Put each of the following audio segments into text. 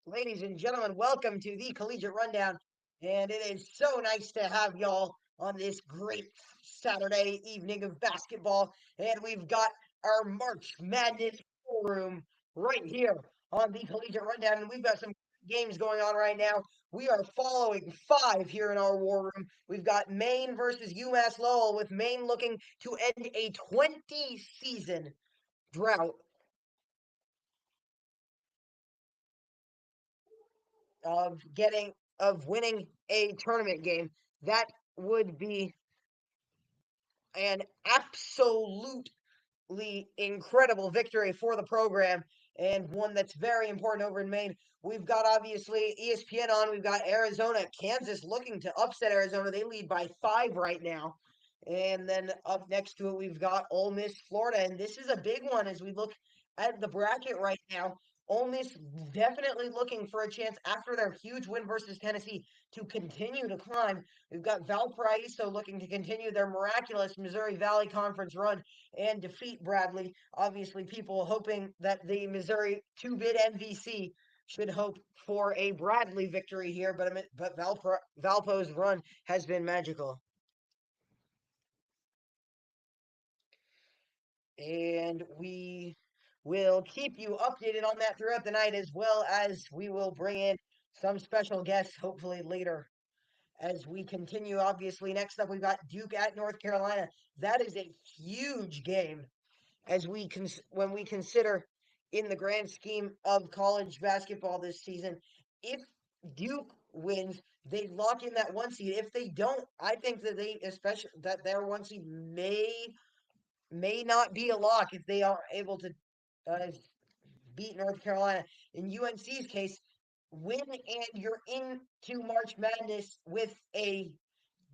Ladies and gentlemen, welcome to the Collegiate Rundown. And it is so nice to have y'all on this great Saturday evening of basketball. And we've got our March Madness room right here on the Collegiate Rundown. And we've got some games going on right now. We are following five here in our war room. We've got Maine versus UMass Lowell, with Maine looking to end a 20 season drought of winning a tournament game. That would be an absolutely incredible victory for the program, and one that's very important over in Maine. We've got obviously ESPN on. We've got Arizona, Kansas looking to upset Arizona. They lead by 5 right now. And then up next to it, we've got Ole Miss, Florida. And this is a big one as we look at the bracket right now. Ole Miss definitely looking for a chance after their huge win versus Tennessee to continue to climb. We've got Valparaiso looking to continue their miraculous Missouri Valley Conference run and defeat Bradley. Obviously, people hoping that the Missouri two-bid MVC should hope for a Bradley victory here, but Valpo's run has been magical. And we will keep you updated on that throughout the night, as well as we will bring in some special guests hopefully later as we continue. Obviously, next up we've got Duke at North Carolina. That is a huge game as when we consider in the grand scheme of college basketball this season. If Duke wins, they lock in that one seed. If they don't, I think that they especially that their one seed may not be a lock if they are able to uh, beat North Carolina. In UNC's case, win and you're into March Madness with a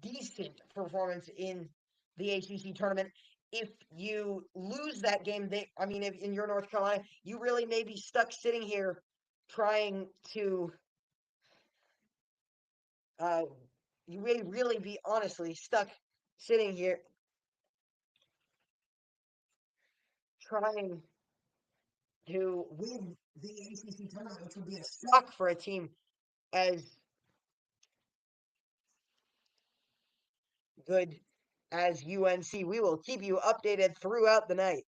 decent performance in the ACC tournament. If you lose that game, if in your North Carolina, you really may be stuck sitting here trying to, uh, you may really be honestly stuck sitting here trying to win the ACC tournament, which would be a shock for a team as good as UNC. We will keep you updated throughout the night.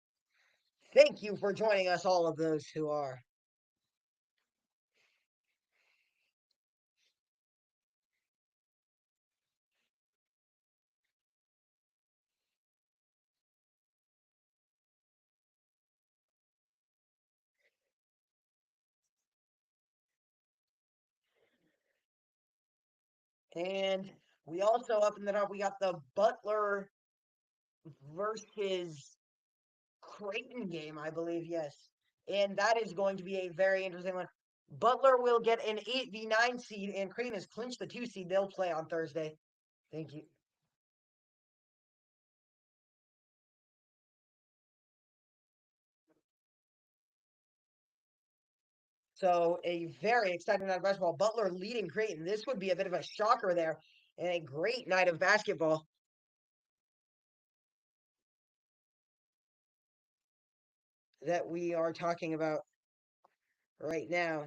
Thank you for joining us, all of those who are. And we also up in the top, we got the Butler versus Creighton game, I believe, yes. And that is going to be a very interesting one. Butler will get an 8v9 seed, and Creighton has clinched the 2 seed. They'll play on Thursday. Thank you. So, a very exciting night of basketball. Butler leading Creighton. This would be a bit of a shocker there, and a great night of basketball that we are talking about right now.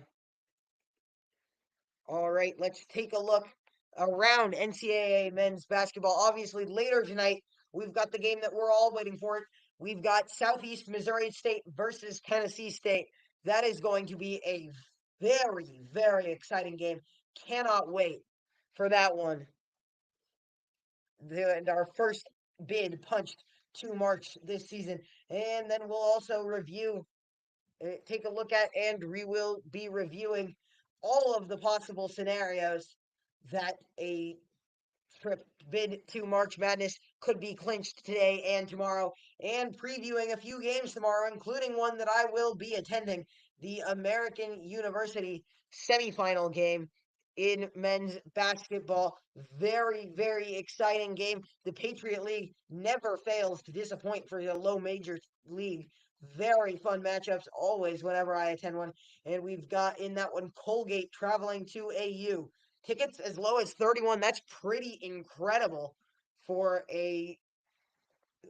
All right, let's take a look around NCAA men's basketball. Obviously, later tonight, we've got the game that we're all waiting for. We've got Southeast Missouri State versus Tennessee State. That is going to be a very, very exciting game. Cannot wait for that one. And our first bid punched to March this season. And then we'll also take a look at, and we will be reviewing all of the possible scenarios that a trip bid to March Madness could be clinched today and tomorrow, and previewing a few games tomorrow, including one that I will be attending, the American University semifinal game in men's basketball. Very, very exciting game. The Patriot League never fails to disappoint for a low major league. Very fun matchups always whenever I attend one. And we've got in that one Colgate traveling to AU. Tickets as low as 31. That's pretty incredible for a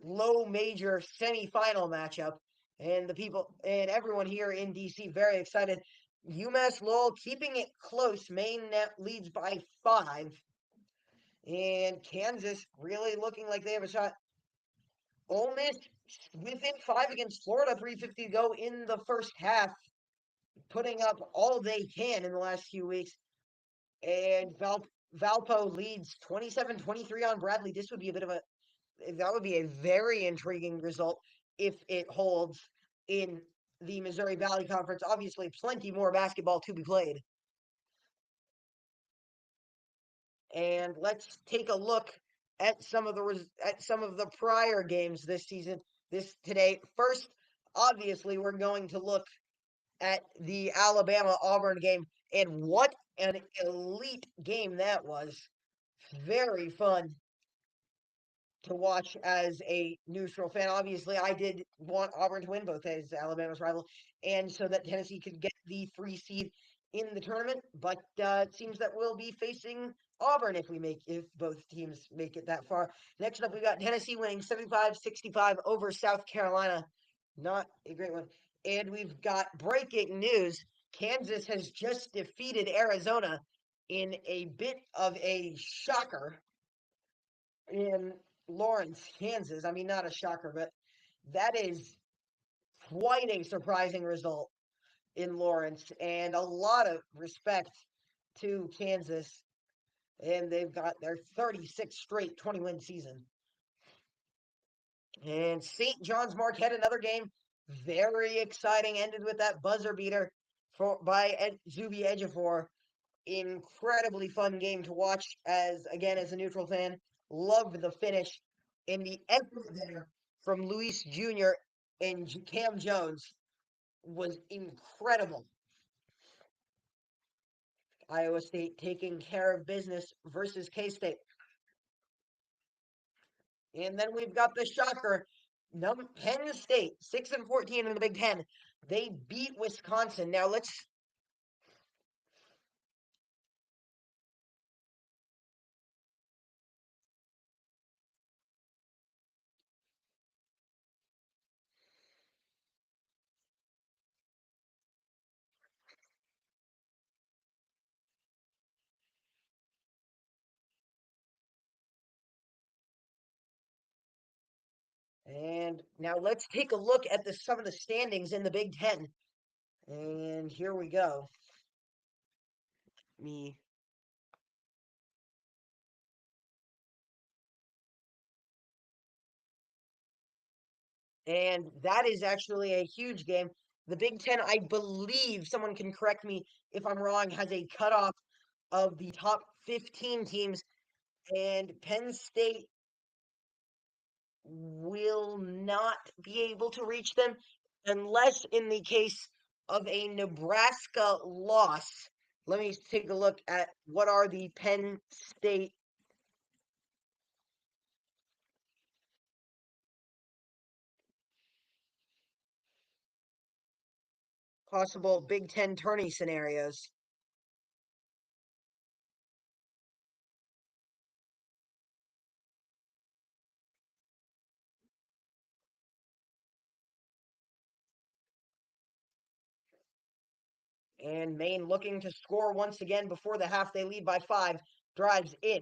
low major semifinal matchup. And the people and everyone here in DC very excited. UMass Lowell keeping it close. Maine net leads by 5. And Kansas really looking like they have a shot. Ole Miss within 5 against Florida, 3:50 to go in the first half, putting up all they can in the last few weeks. And Valpo leads 27-23 on Bradley. This would be a bit of a that would be a very intriguing result if it holds in the Missouri Valley Conference. Obviously, plenty more basketball to be played. And let's take a look at some of the prior games this season. This today, first, obviously, we're going to look at the Alabama Auburn game, and what an elite game that was! Very fun to watch as a neutral fan. Obviously, I did want Auburn to win, both as Alabama's rival, and so that Tennessee could get the 3 seed in the tournament. But it seems that we'll be facing Auburn if both teams make it that far. Next up, we got Tennessee winning 75-65 over South Carolina. Not a great one. And we've got breaking news. Kansas has just defeated Arizona in a bit of a shocker in Lawrence, Kansas. I mean, not a shocker, but that is quite a surprising result in Lawrence, and a lot of respect to Kansas. And they've got their 36th straight 20-win season. And St. John's Marquette, another game, very exciting, ended with that buzzer beater by Zuby Ejiofor. Incredibly fun game to watch as a neutral fan. Loved the finish and the effort there from Luis Jr. and Cam Jones was incredible. Iowa State taking care of business versus K-State. And then we've got the shocker, Penn State, 6-14 in the Big Ten. They beat Wisconsin. Now let's take a look at some of the standings in the Big Ten. And here we go. Me and that is actually a huge game. The Big Ten, I believe, someone can correct me if I'm wrong, has a cutoff of the top 15 teams, and Penn State will not be able to reach them unless in the case of a Nebraska loss. Let me take a look at what are the Penn State possible Big Ten tourney scenarios. And Maine looking to score once again before the half. They lead by 5. Drives in.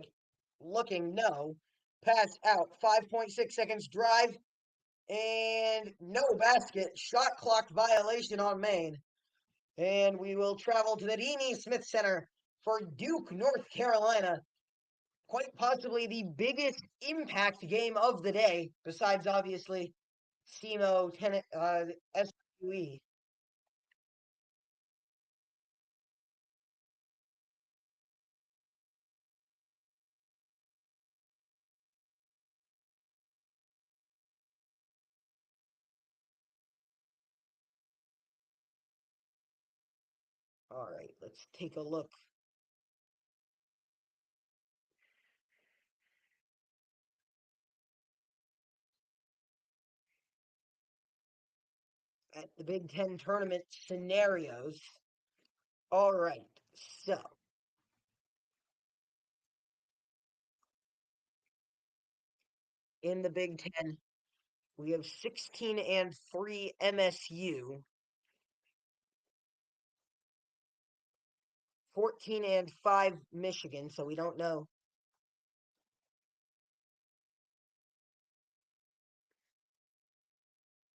Looking no. Pass out. 5.6 seconds drive. And no basket. Shot clock violation on Maine. And we will travel to the Deanie Smith Center for Duke, North Carolina. Quite possibly the biggest impact game of the day, besides obviously SEMO, SWE. All right, let's take a look at the Big Ten tournament scenarios. All right, so in the Big Ten, we have 16-3 MSU. 14-5 Michigan, so we don't know.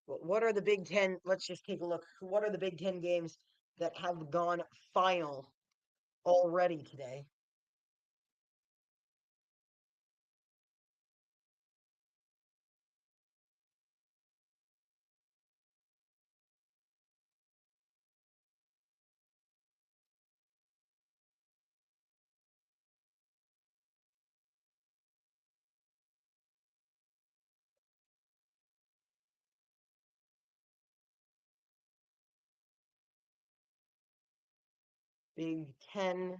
What are the Big Ten? Let's just take a look. What are the Big Ten games that have gone final already today? Big Ten.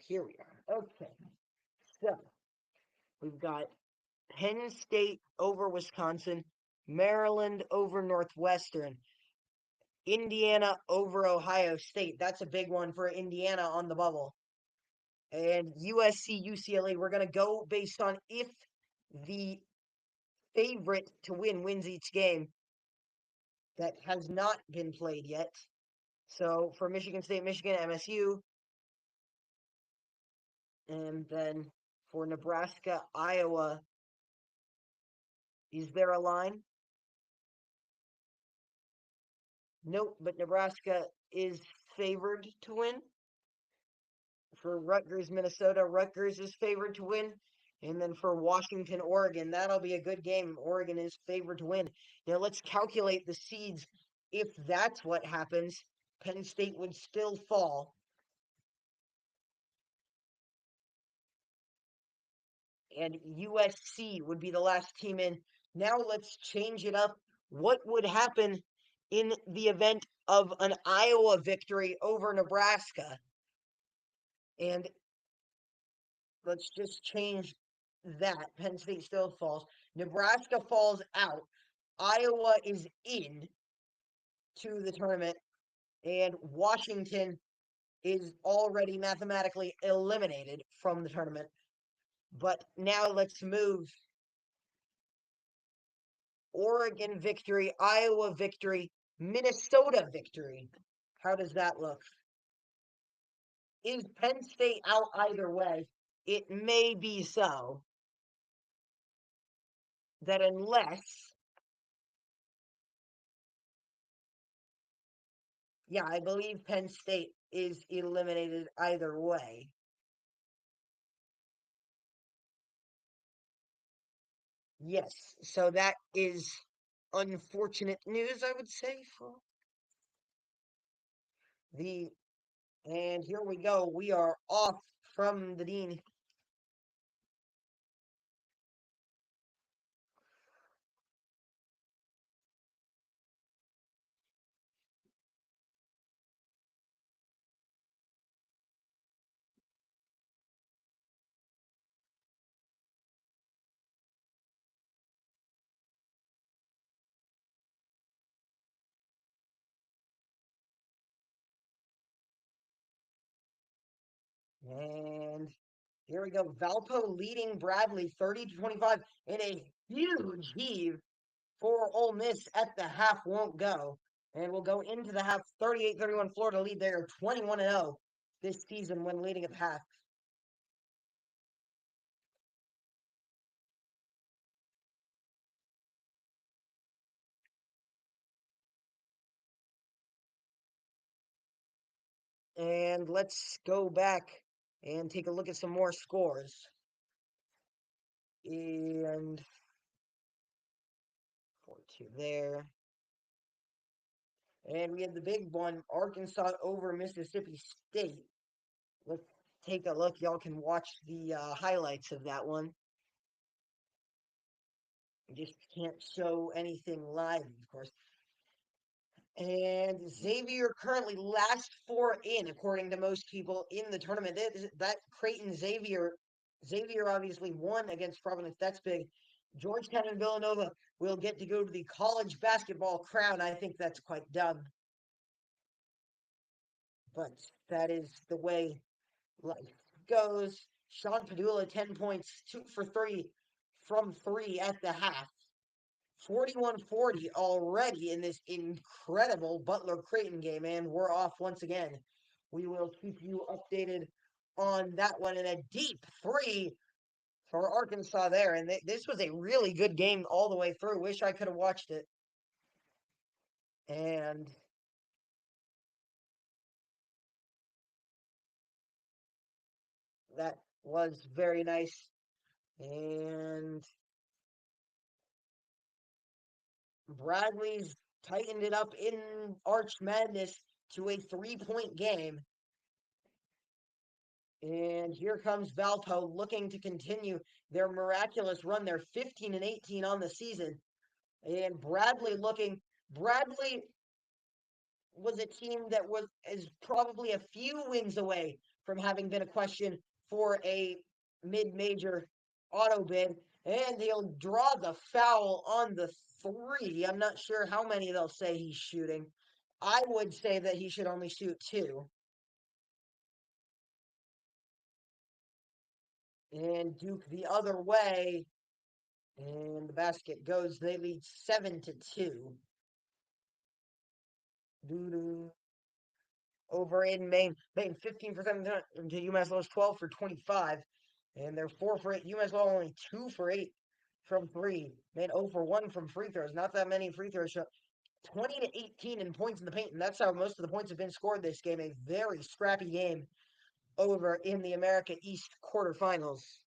Here we are. Okay. So we've got Penn State over Wisconsin, Maryland over Northwestern, Indiana over Ohio State. That's a big one for Indiana on the bubble. And USC, UCLA, we're going to go based on if the favorite to win wins each game that has not been played yet. So for Michigan State, Michigan, MSU, and then for Nebraska, Iowa, is there a line? Nope, but Nebraska is favored to win. For Rutgers, Minnesota, Rutgers is favored to win. And then for Washington, Oregon, that'll be a good game. Oregon is favored to win. Now let's calculate the seeds. If that's what happens, Penn State would still fall. And USC would be the last team in. Now let's change it up. What would happen in the event of an Iowa victory over Nebraska? And let's just change that. Penn State still falls. Nebraska falls out. Iowa is in to the tournament. And Washington is already mathematically eliminated from the tournament. But now let's move Oregon victory, Iowa victory, Minnesota victory. How does that look? Is Penn State out either way? It may be so. That unless, yeah, I believe Penn State is eliminated either way. Yes, so that is unfortunate news, I would say, for the. And here we go. We are off from the dean. And here we go. Valpo leading Bradley 30-25 in a huge heave for Ole Miss at the half won't go. And we'll go into the half 38-31 Florida lead there 21-0 this season when leading at the half. And let's go back and take a look at some more scores. And 4-2 there. And we had the big one, Arkansas over Mississippi State. Let's take a look. Y'all can watch the highlights of that one. I just can't show anything live, of course. And Xavier currently last four in, according to most people in the tournament. That Creighton Xavier obviously won against Providence. That's big. Georgetown and Villanova will get to go to the college basketball crown. I think that's quite dumb. but that is the way life goes. Sean Padula, 10 points, 2 for 3 from three at the half. 41-40 already in this incredible Butler Creighton game, and we're off once again. We will keep you updated on that one in a deep three for Arkansas there. And this was a really good game all the way through. Wish I could have watched it. And that was very nice. And Bradley's tightened it up in Arch Madness to a 3-point game. And here comes Valpo looking to continue their miraculous run. They're 15-18 on the season. And Bradley was a team that is probably a few wins away from having been a question for a mid-major auto bid. And he'll draw the foul on the three. I'm not sure how many they'll say he's shooting. I would say that he should only shoot two. And Duke the other way. And the basket goes. They lead 7-2. Doo-doo. Over in Maine. Maine 15% to UMass Lowell's 12 for 25. And they're 4 for 8. UMass Lowell only 2 for 8 from three. Maine 0 for 1 from free throws. Not that many free throws. 20-18 in points in the paint. And that's how most of the points have been scored this game. A very scrappy game over in the America East quarterfinals.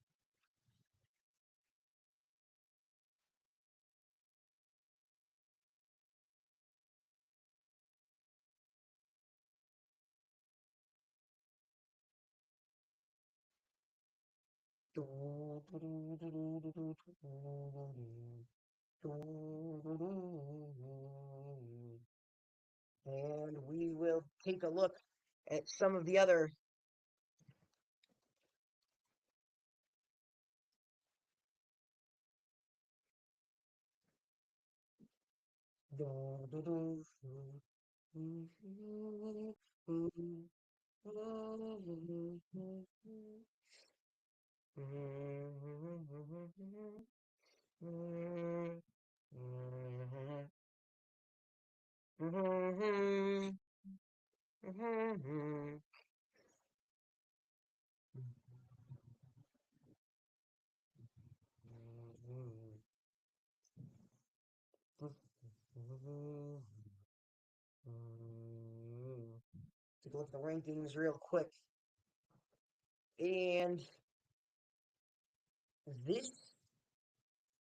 And we will take a look at some of the other take a look at the rankings real quick. And this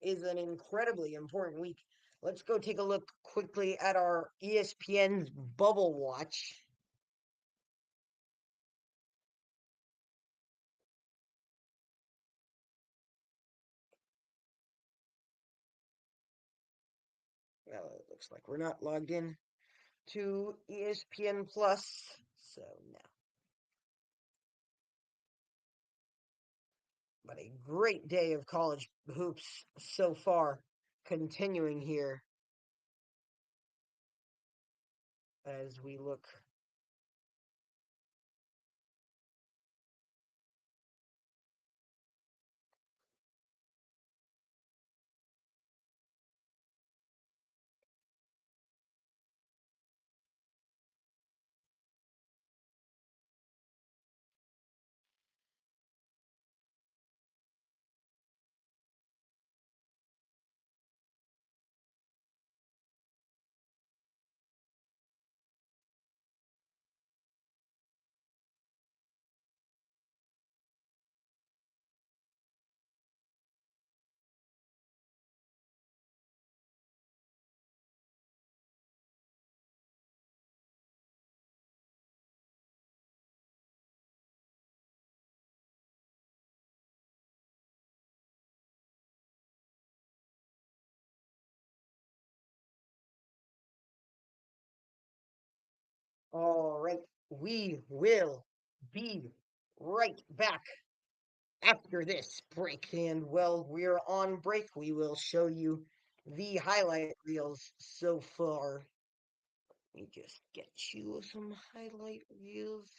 is an incredibly important week. Let's go take a look quickly at our ESPN's Bubble Watch. Well, it looks like we're not logged in to ESPN Plus, so no. But a great day of college hoops so far, continuing here as we look. All right, we will be right back after this break. And while we're on break, we will show you the highlight reels so far. Let me just get you some highlight reels.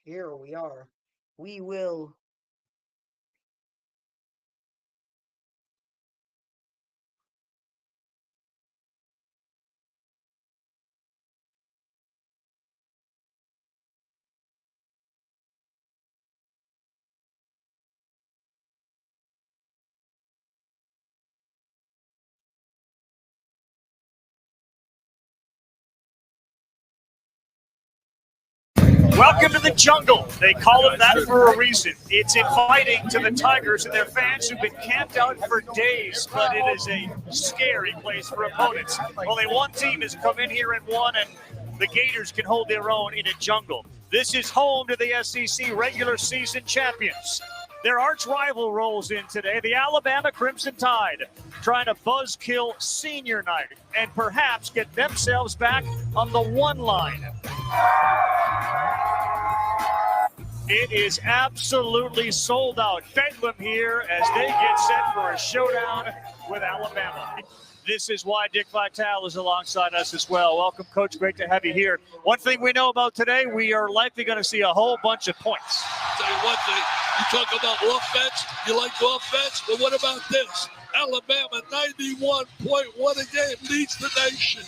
Here we are. We will Welcome to the jungle. They call it that for a reason. It's inviting to the Tigers and their fans who've been camped out for days, but it is a scary place for opponents. Only one team has come in here and won, and the Gators can hold their own in a jungle. This is home to the SEC regular season champions. Their arch rival rolls in today, the Alabama Crimson Tide, trying to buzzkill senior night and perhaps get themselves back on the one line. It is absolutely sold out. Bedlam here as they get set for a showdown with Alabama. This is why Dick Vitale is alongside us as well. Welcome, Coach. Great to have you here. One thing we know about today, we are likely going to see a whole bunch of points. I'll tell you one thing. You talk about offense, you like offense, but what about this? Alabama, 91.1 a game, leads the nation.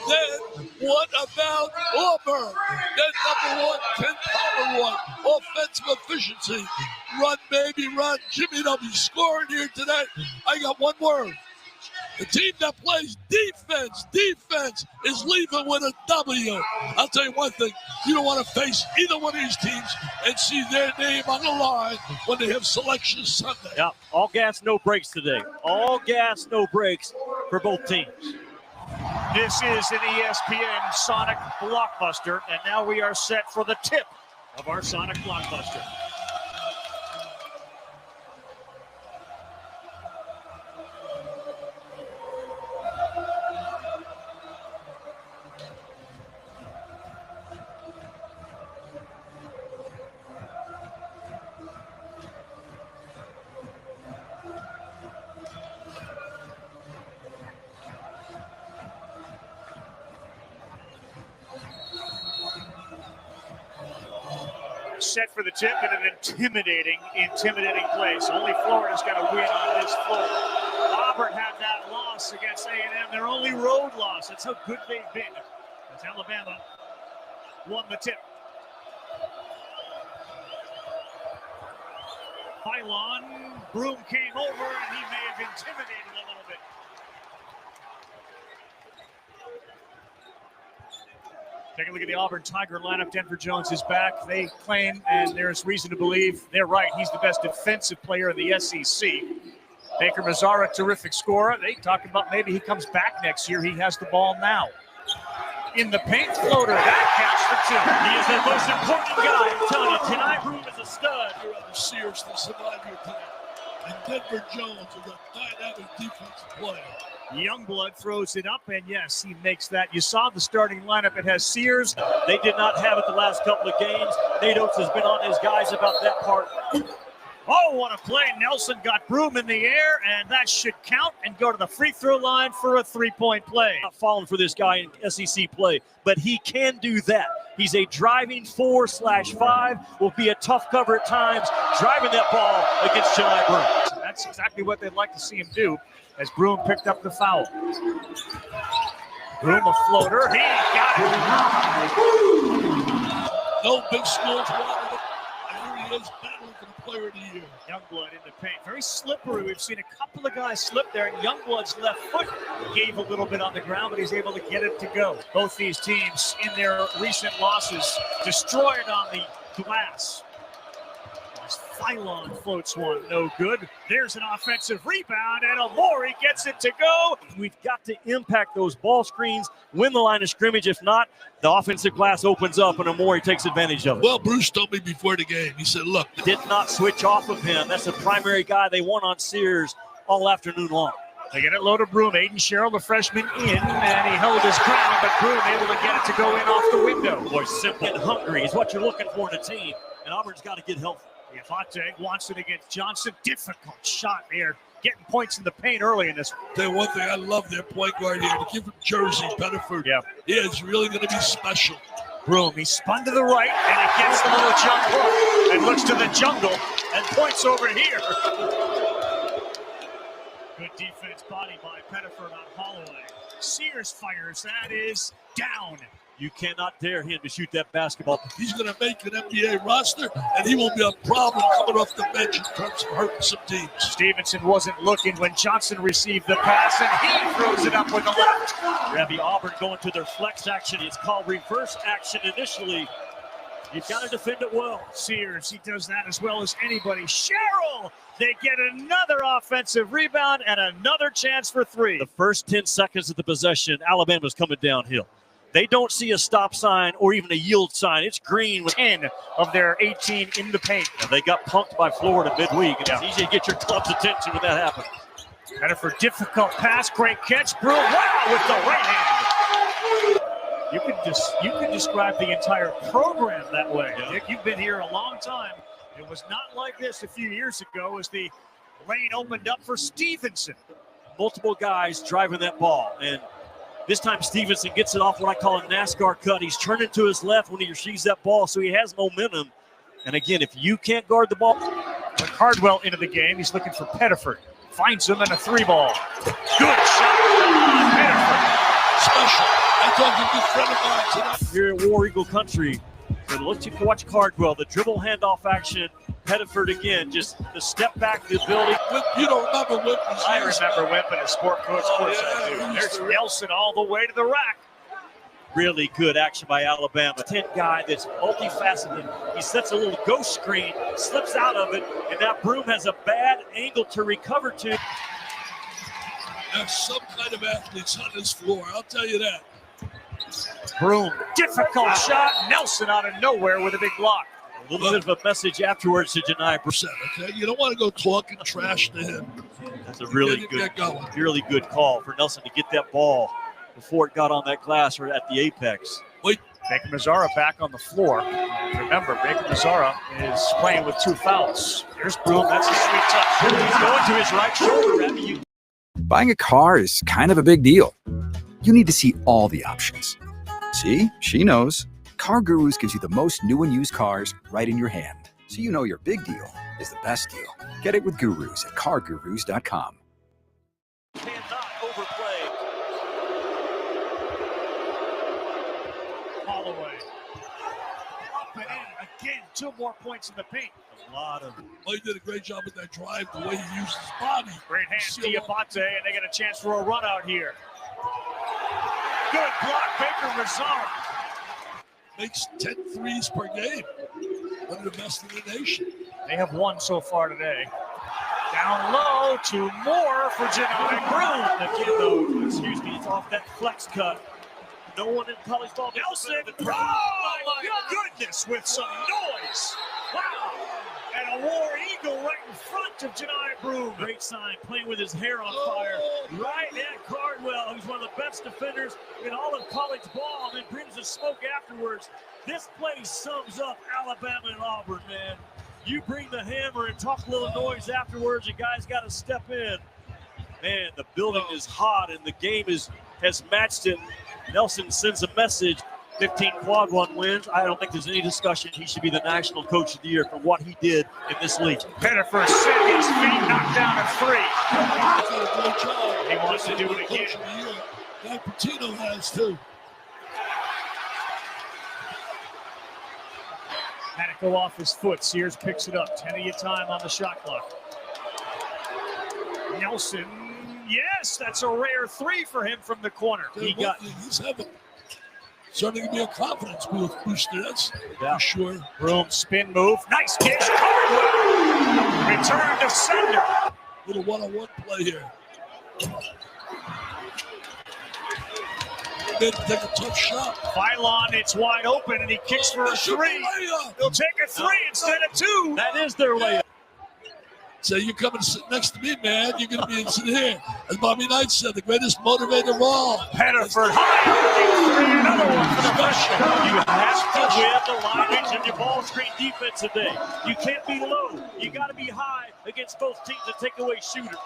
Then, what about Auburn? Then, number one, Ken Power one, offensive efficiency. Run, baby, run. Jimmy W. scoring here today. I got one word. The team that plays defense is leaving with a W. I'll tell you one thing. You don't want to face either one of these teams and see their name on the line when they have Selection Sunday. Yeah, all gas, no brakes today. All gas, no brakes for both teams. This is an ESPN Sonic Blockbuster, and now we are set for the tip of our Sonic Blockbuster. Set for the tip in an intimidating place. Only Florida's got to win on this floor. Auburn had that loss against A&M, their only road loss. That's how good they've been. As Alabama won the tip. Pylon, Broom came over, and he may have intimidated a little bit. Take a look at the Auburn Tiger lineup. Denver Jones is back. They claim, and there's reason to believe they're right, he's the best defensive player in the SEC. Baker Mazzara, terrific scorer. They talk about maybe he comes back next year. He has the ball now. In the paint, floater. That catch for two. He is the most important guy. I'm telling you, tonight Broom is a stud. You're rather seriously survive your time. And Denver Jones is a dynamic defensive player. Youngblood throws it up, and yes, he makes that. You saw the starting lineup. It has Sears. They did not have it the last couple of games. Nate Oates has been on his guys about that part. Oh, what a play. Nelson got Broom in the air, and that should count and go to the free throw line for a three-point play. Not falling for this guy in SEC play, but he can do that. He's a driving 4/5, will be a tough cover at times, driving that ball against John Broom. That's exactly what they'd like to see him do, as Broom picked up the foul. Broom a floater. He got it. No big schools wanted it. And here he is battling for the player of the year. Youngblood in the paint. Very slippery. We've seen a couple of guys slip there, and Youngblood's left foot gave a little bit on the ground, but he's able to get it to go. Both these teams in their recent losses destroyed on the glass. Phylon floats one, no good. There's an offensive rebound, and Amori gets it to go. We've got to impact those ball screens, win the line of scrimmage. If not, the offensive glass opens up, and Amori takes advantage of it. Well, Bruce told me before the game, he said, look. Did not switch off of him. That's the primary guy they want on Sears all afternoon long. They get it low to Broom. Aiden Sherrill, the freshman, in, and he held his ground, but Broom able to get it to go in off the window. Boy, simple and hungry is what you're looking for in a team, and Auburn's got to get healthy. Yafate wants it against Johnson. Difficult shot there. Getting points in the paint early in this. Tell you one thing, I love their point guard here. The kid from Jersey, Pettiford. Yeah. He is really going to be special. Broom, he spun to the right, and he gets the little jump hook and looks to the jungle and points over here. Good defense, body by Pettiford on Holloway. Sears fires. That is down. You cannot dare him to shoot that basketball. He's going to make an NBA roster, and he will be a problem coming off the bench in terms of hurting some teams. Stevenson wasn't looking when Johnson received the pass, and he throws it up with the left. Rabbi Auburn going to their flex action. It's called reverse action initially. You've got to defend it well. Sears, he does that as well as anybody. Sherrill, they get another offensive rebound and another chance for three. The first 10 seconds of the possession, Alabama's coming downhill. They don't see a stop sign or even a yield sign. It's green with 10 of their 18 in the paint. Now they got punked by Florida midweek, and it's easy to get your club's attention when that happens. And for difficult pass, great catch. Brew, wow, with the right hand. You can describe the entire program that way. Yeah. Nick, you've been here a long time. It was not like this a few years ago as the lane opened up for Stevenson. Multiple guys driving that ball, and this time Stevenson gets it off what I call a NASCAR cut. He's turning to his left when he receives that ball, so he has momentum. And again, if you can't guard the ball. With Cardwell into the game, he's looking for Pettiford. Finds him in a three ball. Good shot from Pettiford. Special. I told you, good friend of mine tonight. Here at War Eagle Country, but let's you watch Cardwell, the dribble handoff action. Pettiford again, just the step back, the ability. You don't remember Wimpy? I remember Wimpy as sport coach. Of course I do. There's Nelson all the way to the rack. Really good action by Alabama. 10 guy that's multifaceted. He sets a little ghost screen, slips out of it, and that Broom has a bad angle to recover to. There's some kind of athletes on this floor, I'll tell you that. Broom, difficult shot. Nelson out of nowhere with a big block. A little bit of a message afterwards to Janai Brissett. Okay, you don't want to go talking trash to him. That's a really good call for Nelson to get that ball before it got on that glass or at the apex. Wait. Baker Mazzara back on the floor. Remember, Baker Mazzara is playing with 2 fouls. Here's Broom. That's a sweet touch. He's going to his right shoulder. Buying a car is kind of a big deal. You need to see all the options. See, she knows. Car Gurus gives you the most new and used cars right in your hand, so you know your big deal is the best deal. Get it with Gurus at CarGurus.com. Cannot overplay. Holloway. Up and in again. 2 more points in the paint. A lot of. Well, he did a great job with that drive, the way he used his body. Great hands, Diabate, and they get a chance for a run out here. Good block, Baker Mazzara. Makes 10 threes per game. One of the best in the nation. They have 1 so far today. Down low, 2 more for Janai Broom. Again, though, excuse me, it's off that flex cut. No one in college ball. Nelson, oh my goodness, with some noise. Wow. And a War Eagle right in front of Janai Broom. Great sign, playing with his hair on fire. Right at Carter. Cardwell, who's one of the best defenders in all of college ball, and then brings the smoke afterwards. This play sums up Alabama and Auburn, man. You bring the hammer and talk a little noise afterwards. You guys got to step in. Man, the building is hot, and the game has matched it. Nelson sends a message. 15 quad one wins. I don't think there's any discussion. He should be the national coach of the year for what he did in this league. Pettifer set his feet, knocked down a three. He's done a great job. He wants to do it again. Guy Patino has too. Had to go off his foot. Sears picks it up. 10 of your time on the shot clock. Nelson, yes, that's a rare three for him from the corner. He's having certainly going to be a confidence booster, that's for sure. Broom spin move. Nice dish. Cardwell. Return to sender. Little one-on-one play here. Then take a tough shot. Phylon, it's wide open, and he kicks for a three. He'll take a three instead of two. That is their layup. So you're coming to sit next to me, man. You're going to be sitting here. As Bobby Knight said, the greatest motivator of all. Pettifer high. Another one for the freshman. You have to win the line in your ball screen defense today. You can't be low. You got to be high against both teams to take away shooters.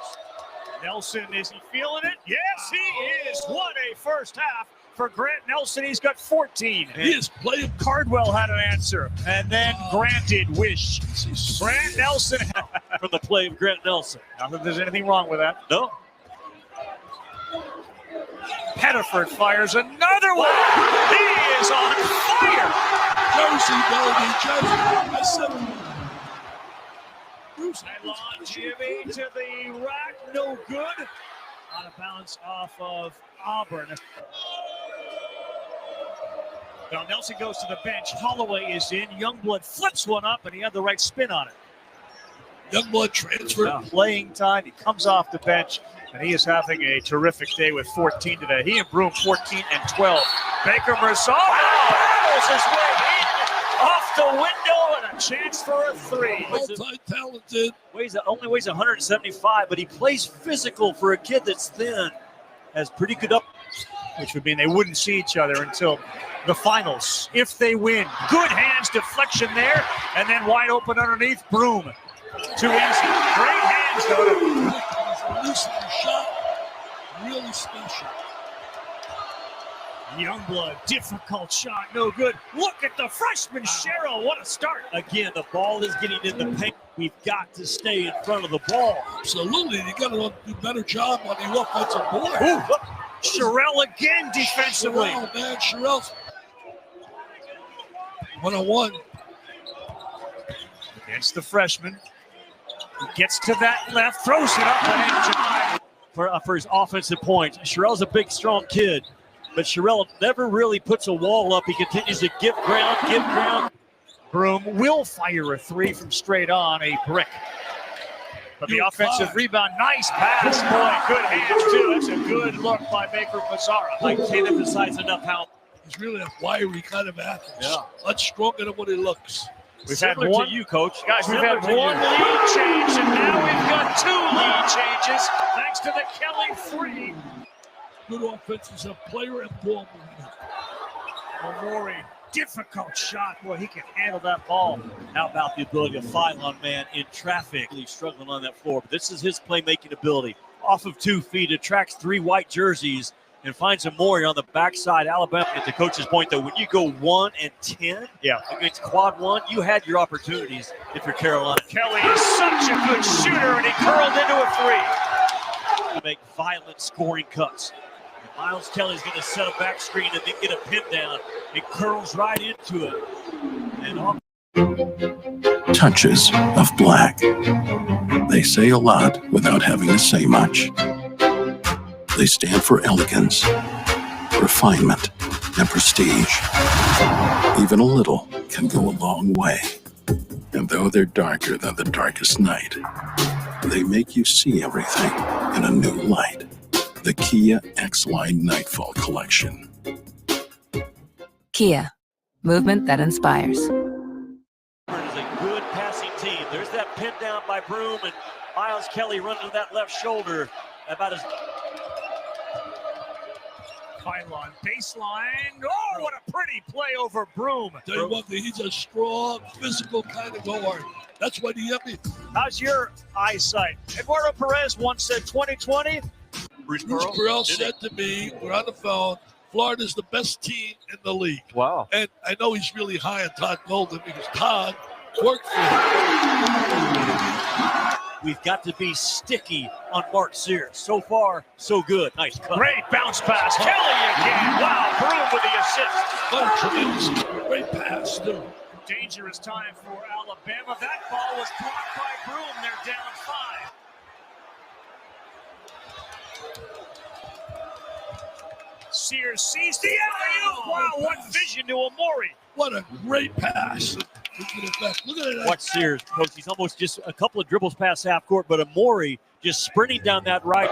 Nelson, is he feeling it? Yes, he is. What a first half for Grant Nelson. He's got 14. He is playing. Cardwell had an answer, and then Grant did wish. Grant Nelson from the play of Grant Nelson. Not that there's anything wrong with that. No. Pettiford fires another one. He is on fire. Jersey, baby, Jersey. I said Nylon Jimmy to the rack, no good. Out of bounds off of Auburn. Now Nelson goes to the bench. Holloway is in. Youngblood flips one up, and he had the right spin on it. Youngblood transfer. Playing time. He comes off the bench, and he is having a terrific day with 14 today. He and Broom 14 and 12. Baker Marzal rattles his way in off the window, and a chance for a three. Multi-talented. Only weighs 175, but he plays physical for a kid that's thin. Has pretty good up. Which would mean they wouldn't see each other until the finals, if they win. Good hands, deflection there, and then wide open underneath. Broom. Too easy. Great hands, though. Releasing the shot. Really special. Youngblood, difficult shot, no good. Look at the freshman, Cheryl. What a start. Again, the ball is getting in the paint. We've got to stay in front of the ball. Absolutely. You got to do a better job on the offensive board. Ooh, Sherrill again defensively. Sherrill, man. Sherrill's one-on-one. Against the freshman. He gets to that left, throws it up and in for his offensive points. Sherrill's a big, strong kid, but Sherrill never really puts a wall up. He continues to give ground. Broom will fire a three from straight on, a brick. But the offensive rebound, nice pass. Boy, good hands, too. That's a good look by Baker Mazzara. I can't emphasize enough how he's really a wiry kind of athlete. Yeah. Much stronger than what he looks. We've Similar had one, to you, Coach. Guys, we've had one lead change, and now we've got two lead changes thanks to the Kelly three. Good offenses, a player and ball movement. Omori, difficult shot. Boy, he can handle that ball. How about the ability to file on man in traffic? He's struggling on that floor, but this is his playmaking ability. Off of 2 feet, attracts 3 white jerseys and finds Omori on the backside. Alabama, at the coach's point, though, when you go 1 and 10 against quad one, you had your opportunities if you're Carolina. Kelly is such a good shooter, and he curled into a three. Make violent scoring cuts. Miles Kelly's going to set a back screen and then get a pin down. It curls right into it. And touches of black. They say a lot without having to say much. They stand for elegance, refinement, and prestige. Even a little can go a long way. And though they're darker than the darkest night, they make you see everything in a new light. The Kia X-Line Nightfall Collection. Kia, movement that inspires. Is a good passing team. There's that pin down by Broom, and Miles Kelly running to that left shoulder. About as Pylon baseline. Oh, what a pretty play over Broom. Tell you what, he's a strong, physical kind of guard. That's why the Emmy. How's your eyesight? Eduardo Perez once said 2020. Bruce Pearl said to me, we're on the phone, Florida's the best team in the league. Wow. And I know he's really high on Todd Golden because Todd worked for him. We've got to be sticky on Mark Sears. So far, so good. Nice cut. Great bounce pass. Kelly again. Wow, Broom with the assist. What a tremendous, great pass, too. Dangerous time for Alabama. That ball was blocked by Broom. They're down 5. Sears sees the alley-oop. Wow, what vision to Amori. What a great pass. Look at that. Watch Sears, Coach. He's almost just a couple of dribbles past half court, but Amori just sprinting down that right.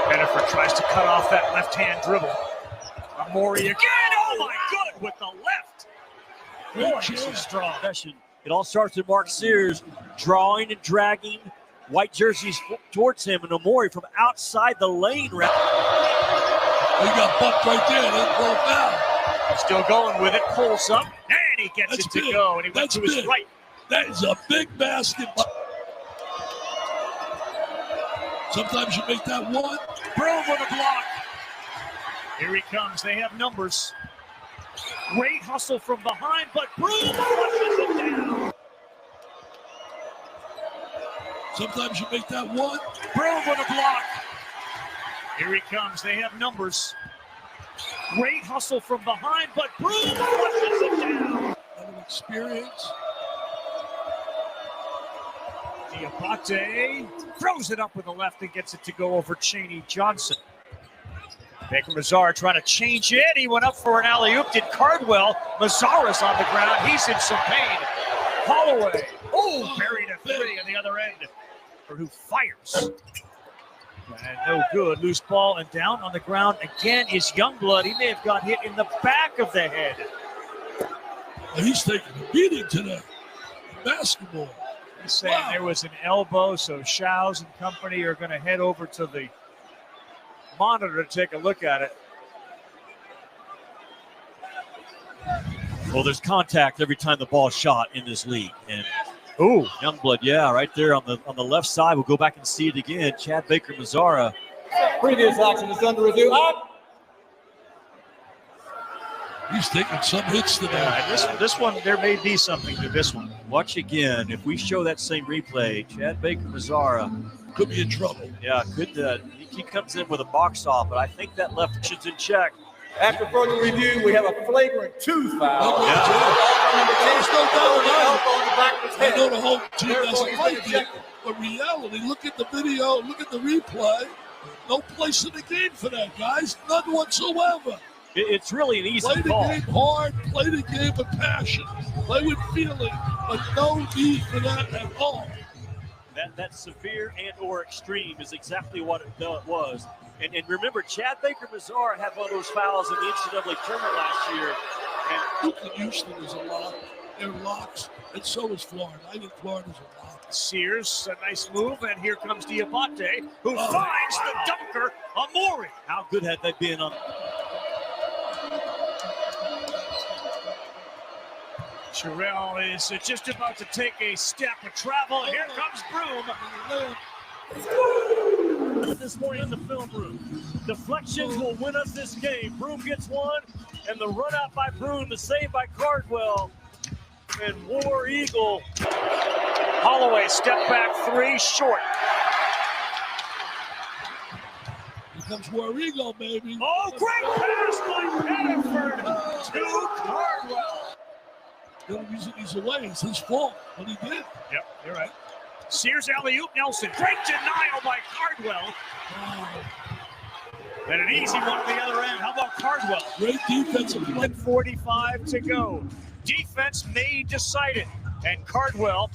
Beneford tries to cut off that left-hand dribble. Amori again. Oh, my God, with the left. Boy, this is strong. It all starts with Mark Sears drawing and dragging white jerseys towards him, and Amori from outside the lane. He got bumped right there. Didn't go foul. Still going with it, pulls up, and he gets it to go, and he went to his right. That is a big basket. Sometimes you make that one. Broom with a block. Here he comes. They have numbers. Great hustle from behind, but Broom flushes it down. Sometimes you make that one. Broom with a block. Here he comes. They have numbers. Great hustle from behind, but Broom flushes it down. Experience. Diabate throws it up with the left and gets it to go over Chaney Johnson. Baker Mazzara trying to change it. He went up for an alley-oop. Did Cardwell. Mazzara's on the ground. He's in some pain. Holloway. Oh, buried a three on the other end. For who fires. And no good. Loose ball and down on the ground again is Youngblood. He may have got hit in the back of the head. He's taking a beating today. Basketball. He's saying there was an elbow, so Shows and company are going to head over to the monitor to take a look at it. Well, there's contact every time the ball's shot in this league. And oh, Youngblood, yeah, right there on the left side. We'll go back and see it again. Chad Baker Mazzara. Previous action is under review. Up. He's taking some hits today. This one, there may be something to this one. Watch again. If we show that same replay, Chad Baker Mazzara could be in trouble. Yeah, could. He comes in with a box off, but I think that left action's in check. After further review, we have a flagrant 2 foul. There's no doubt about it. I know the whole team doesn't like it, but reality, look at the video, look at the replay. No place in the game for that, guys. None whatsoever. It's really an easy call. Play the game hard, play the game with passion, play with feeling, but no need for that at all. That severe and or extreme is exactly what it was. And remember, Chad Baker Mazzara had one of those fouls in the NCAA tournament last year. And Duke and Houston is a lock. They're locks, and so is Florida. I think Florida's a lock. Sears, a nice move, and here comes Diabate, who finds the dunker, Amori. How good had they been on? Sherrill is just about to take a step of travel. Here comes Broom. This morning in the film room. Deflections will win us this game. Broom gets one, and the run out by Broom, the save by Cardwell. And War Eagle. Holloway, step back three, short. Here comes War Eagle, baby. Oh, great pass by Beneford to Cardwell. The only reason he's away is his fault, but he did. Yep, you're right. Sears alley-oop, Nelson. Great denial by Cardwell. And an easy one on the other end. How about Cardwell? Great defensive play. 45 to go. Defense may decide it. And Cardwell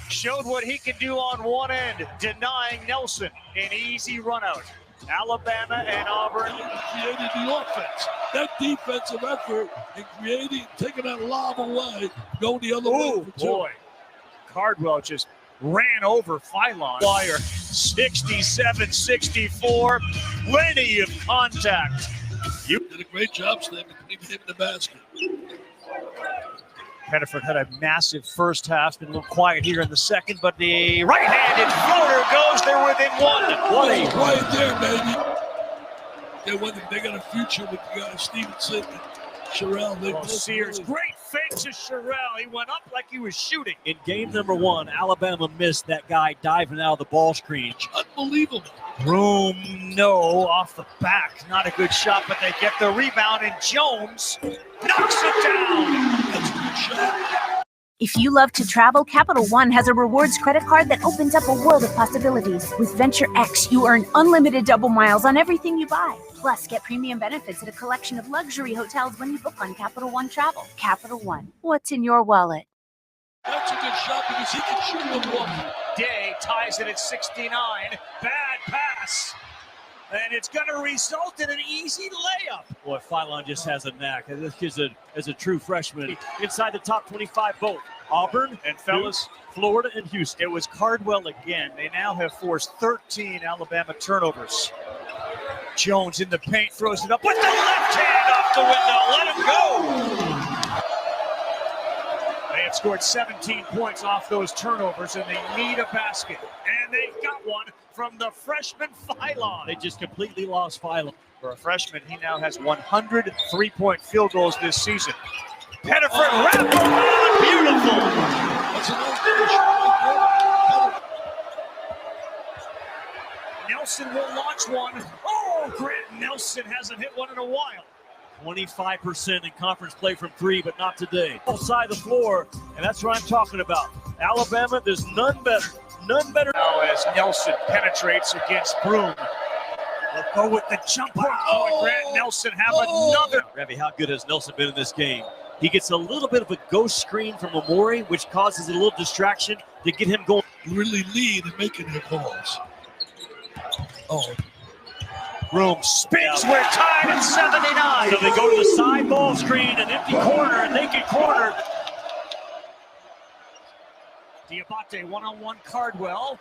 showed what he can do on one end, denying Nelson an easy run out. Alabama and Auburn created the offense. That defensive effort in creating, taking that lob away, going the other way. Oh, boy. Cardwell just ran over Phylon. Flyer 67-64. plenty of contact. You did a great job, Slim, between him and the basket. Pettiford had a massive first half, been a little quiet here in the second, but the right-handed floater goes there within one. What a right there, baby. They got a future with the guys, Stevenson and Sherrell. Sears, great fake to Sherrell. He went up like he was shooting. In game number 1, Alabama missed that guy diving out of the ball screen. Unbelievable. Broom, no, off the back. Not a good shot, but they get the rebound, and Jones knocks it down. That's a good shot. If you love to travel, Capital One has a rewards credit card that opens up a world of possibilities. With Venture X, you earn unlimited double miles on everything you buy. Plus, get premium benefits at a collection of luxury hotels when you book on Capital One Travel. Capital One, what's in your wallet? That's a good shot because he can shoot with one. Day ties it at 69. Bad pass. And it's going to result in an easy layup. Boy, Philon just has a knack. This kid's a true freshman. Inside the top 25 both. Auburn And fellas, Florida and Houston. it was Cardwell again. They now have forced 13 Alabama turnovers. Jones in the paint, throws it up with the left hand off the window. Let him go. They have scored 17 points off those turnovers, and they need a basket. And they got one from the freshman Philon. They just completely lost Philon. For a freshman, he now has 100 three-point field goals this season. Pettiford wraparound, beautiful. That's a nice finish right there. Nelson will launch one. Oh, Grant Nelson hasn't hit one in a while. 25% in conference play from 3, but not today. Both side of the floor, and that's what I'm talking about. Alabama, there's none better. None better. Now as Nelson penetrates against Broom. They'll go with the jumper. Oh, Grant Nelson have another. Ravi, how good has Nelson been in this game? He gets a little bit of a ghost screen from Amori, which causes a little distraction to get him going. Really lead in making their calls. Oh, Broom spins. We're tied at 79. So they go to the side ball screen, an empty corner, and naked corner. Diabate one-on-one Cardwell.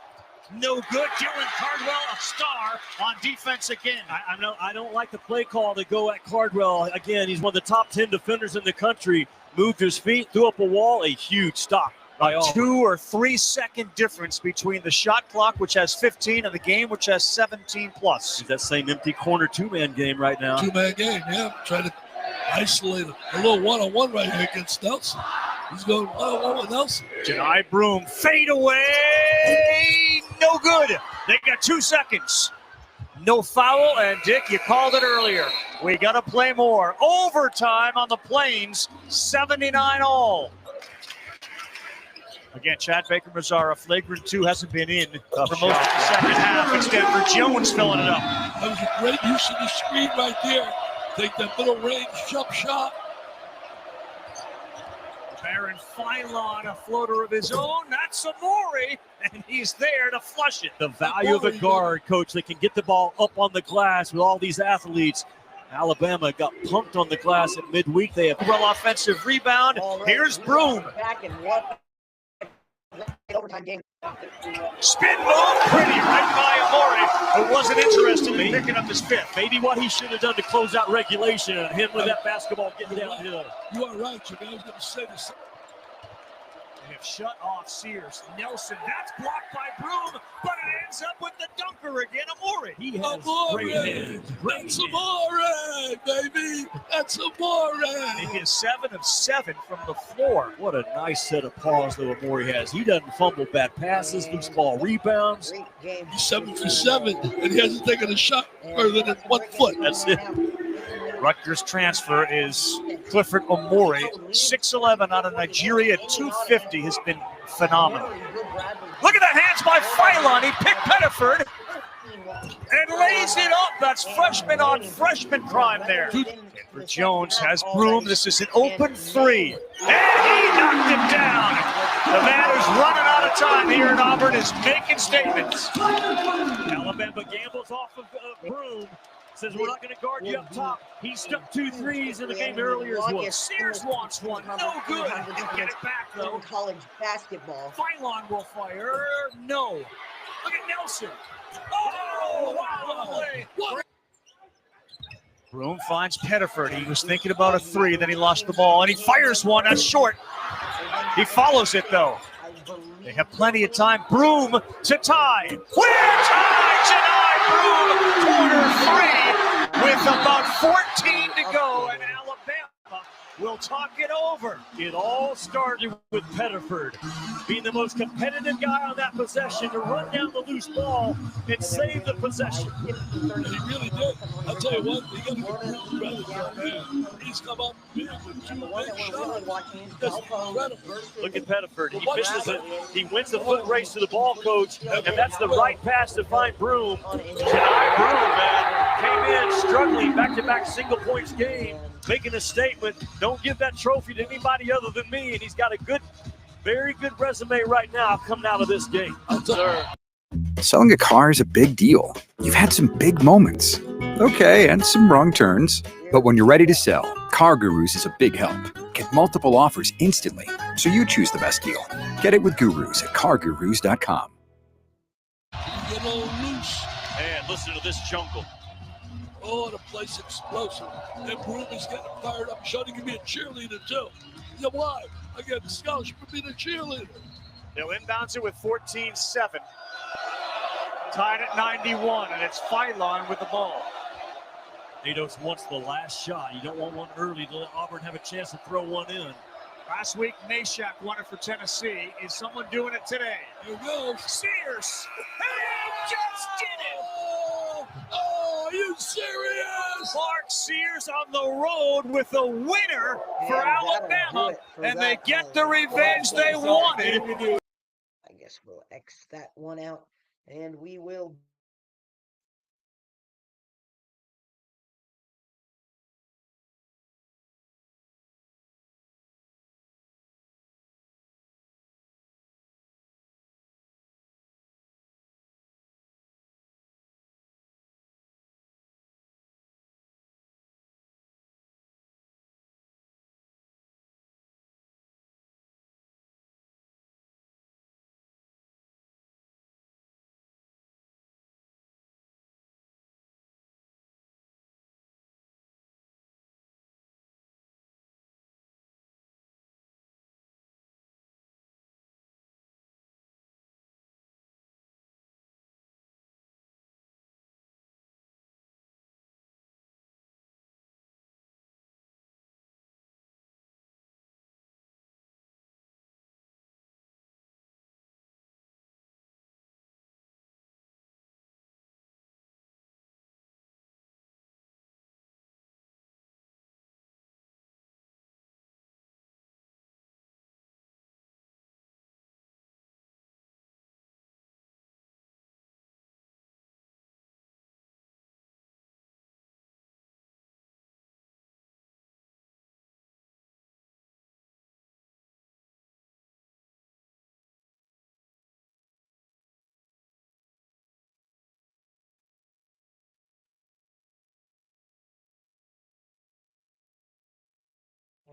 No good. Dylan Cardwell, a star on defense again. I don't like the play call to go at Cardwell. Again, he's one of the top 10 defenders in the country. Moved his feet, threw up a wall, a huge stop. By all. 2 or 3 second difference between the shot clock, which has 15, and the game, which has 17 plus. It's that same empty corner two-man game right now. Two-man game, yeah. Trying to isolate him. A little one-on-one right here against Nelson. He's going one-on-one with Nelson. Janai Broom, fade away. No good. They got 2 seconds. No foul, and Dick, you called it earlier. We got to play more. Overtime on the Plains, 79 all. Again, Chad Baker-Mazara, flagrant 2, hasn't been in for most of the second half. It's Denver Jones filling it up. That was a great use of the screen right there. Take that middle range jump shot. Baron Philon, a floater of his own. That's Amori, and he's there to flush it. The value of a guard, coach, that can get the ball up on the glass with all these athletes. Alabama got punked on the glass at midweek. They have well offensive rebound. Here's Broom. Back in what? Overtime game. Spin move, pretty right by Amori, who wasn't interested in picking up his 5th. Maybe what he should have done to close out regulation, and him with that basketball getting downhill. You are right, Jimmy. I was going to say the same. They have shut off Sears. Nelson, that's blocked by Broom, but it ends up with the dunker again, Amori. He has great hands. That's Amori, baby. That's Amori. He is 7 of 7 from the floor. What a nice set of paws that Amori has. He doesn't fumble bad passes, loose ball rebounds. He's 7 for 7, and he hasn't taken a shot further than 1 foot. That's it. Rutgers transfer is Clifford Amori, 6'11", out of Nigeria, 250, has been phenomenal. Look at the hands by Philon. He picked Pettiford and lays it up. That's freshman on freshman crime there. Denver Jones has Broom. This is an open 3. And he knocked it down. The man who's running out of time here in Auburn is making statements. Alabama gambles off of Broom. Says we're not going to guard you up top. He stuck 2 threes in the game earlier as well. Sears wants one. No good. He'll get it back, though. College basketball. Philon will fire. No. Look at Nelson. Oh, wow. Broom finds Pettiford. He was thinking about a three, then he lost the ball, and he fires one. That's short. He follows it, though. They have plenty of time. Broom to tie. We're tied tonight. Broom, corner three, with about 14 to go, and Alabama will talk it over. It all started with Pettiford being the most competitive guy on that possession to run down the loose ball and save the possession. He really did. I'll tell you what, you got to give Broom credit there, man. He's come up big with two big shots. That's incredible. Look at Pettiford. He misses it. He wins the foot race to the ball coach, and that's the right pass to find Broom. Tonight, Broom, man, came in struggling, back-to-back single points game, making a statement. Don't give that trophy to anybody other than me, and he's got a good, very good resume right now coming out of this game. Selling a car is a big deal. You've had some big moments. Okay, and some wrong turns. But when you're ready to sell, Car Gurus is a big help. Get multiple offers instantly, so you choose the best deal. Get it with Gurus at cargurus.com. Get all loose. And listen to this jungle. Oh, the place explosive. And Broom is getting fired up. Showing he can be a cheerleader, too. You know why? I get a scholarship for being a cheerleader. They'll inbounds it with 14-7. Tied at 91, and it's Phylon with the ball. Nados wants the last shot. You don't want one early to let Auburn have a chance to throw one in. Last week, Nashak won it for Tennessee. Is someone doing it today? Here goes. Sears! He just did it! Oh, are you serious? Clark Sears on the road with a winner for Alabama, and they get the revenge they wanted. I guess we'll X that one out, and we will.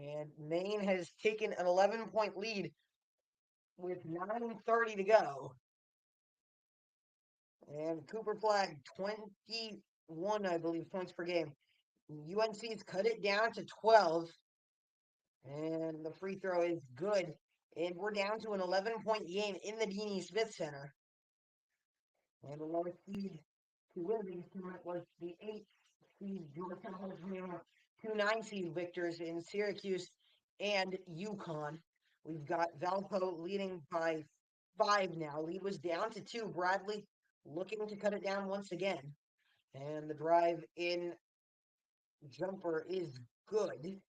And Maine has taken an 11-point lead with 9:30 to go. And Cooper Flag, 21, I believe, points per game. UNC's cut it down to 12. And the free throw is good. And we're down to an 11-point game in the Deanie Smith Center. And the lowest seed to win these tournament was the 8th seed Georgetown Hold'em, 2 9-seed victors in Syracuse and UConn. We've got Valpo leading by 5 now. Lead was down to 2. Bradley looking to cut it down once again. And the drive in jumper is good.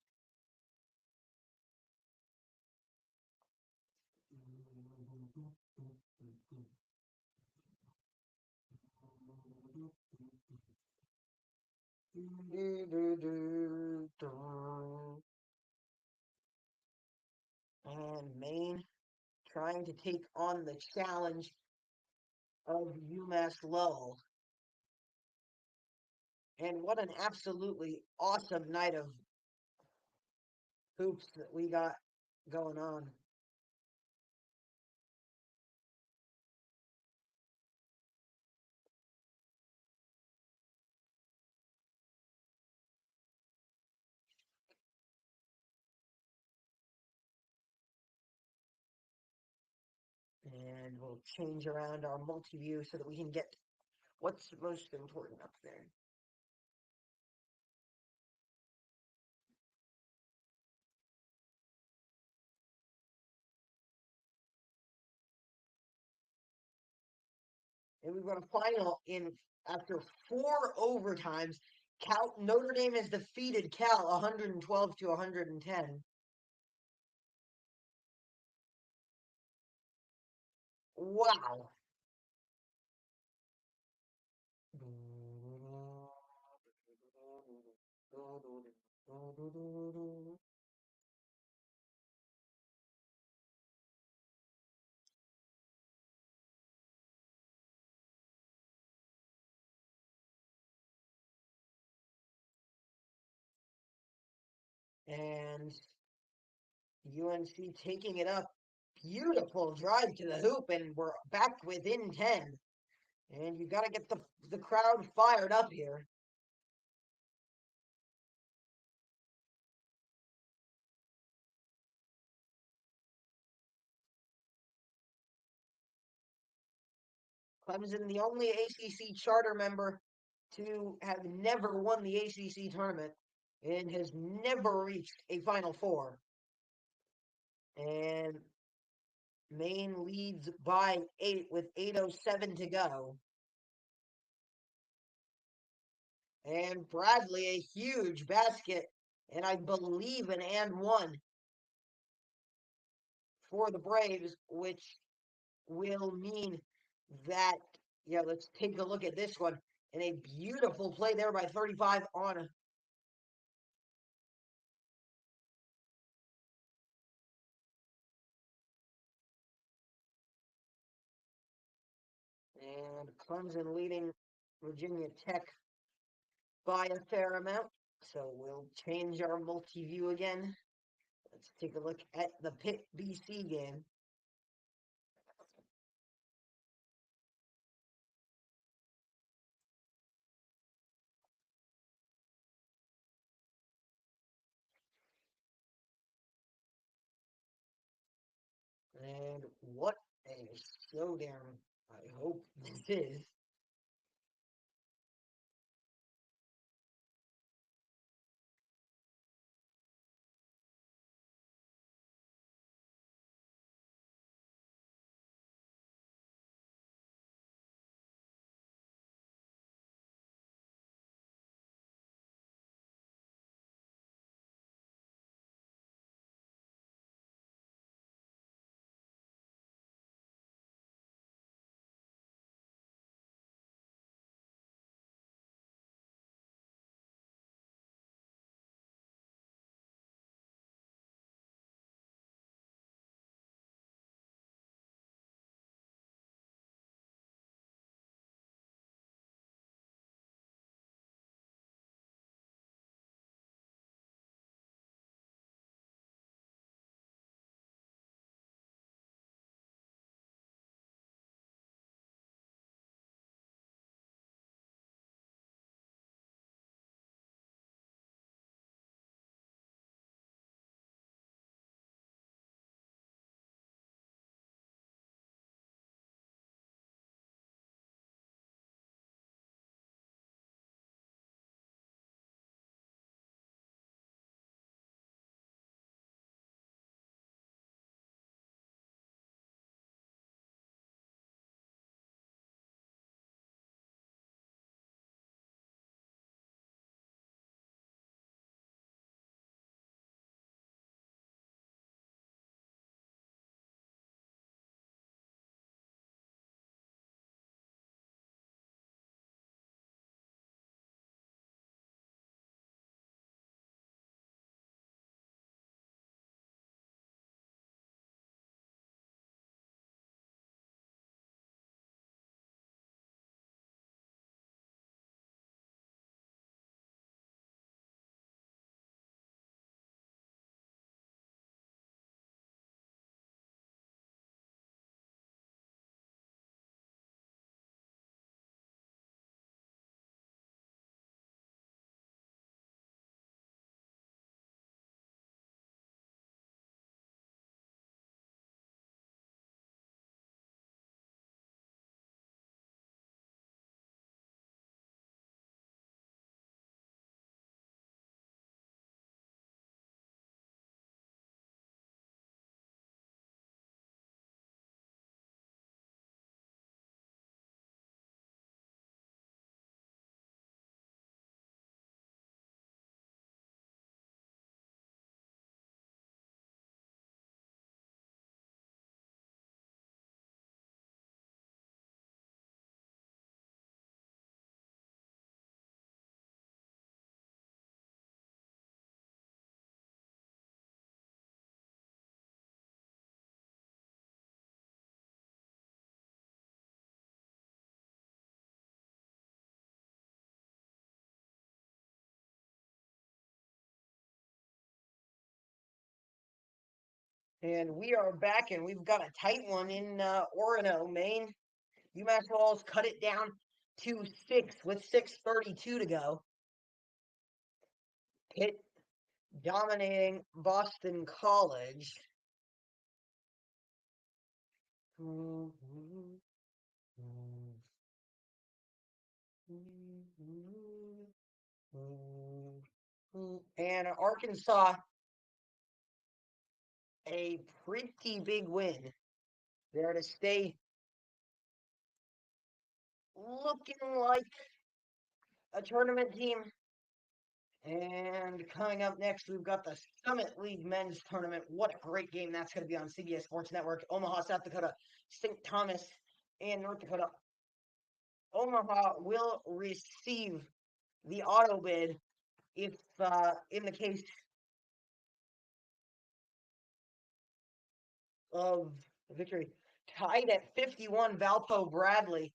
And Maine trying to take on the challenge of UMass Lowell. And what an absolutely awesome night of hoops that we got going on. And we'll change around our multi-view so that we can get what's most important up there. And we've got a final in after 4 overtimes. Notre Dame has defeated Cal 112 to 110. Wow. And UNC taking it up. Beautiful drive to the hoop, and we're back within 10. And you got to get the crowd fired up here. Clemson, the only ACC charter member to have never won the ACC tournament and has never reached a Final Four. And Maine leads by 8 with 8:07 to go. And Bradley, a huge basket, and I believe an and one for the Braves, which will mean that, yeah, let's take a look at this one. And a beautiful play there by 35 on. And Clemson leading Virginia Tech by a fair amount. So we'll change our multi-view again. Let's take a look at the Pitt BC game. And what a showdown I hope this is. And we are back, and we've got a tight one in Orono, Maine. UMass Lowell's cut it down to 6 with 6:32 to go. Pitt dominating Boston College. And Arkansas, a pretty big win there to stay looking like a tournament team. And coming up next, we've got the Summit League Men's Tournament. What a great game that's going to be on CBS Sports Network. Omaha, South Dakota, St. Thomas, and North Dakota. Omaha will receive the auto bid if, in the case of victory. Tied at 51, Valpo Bradley.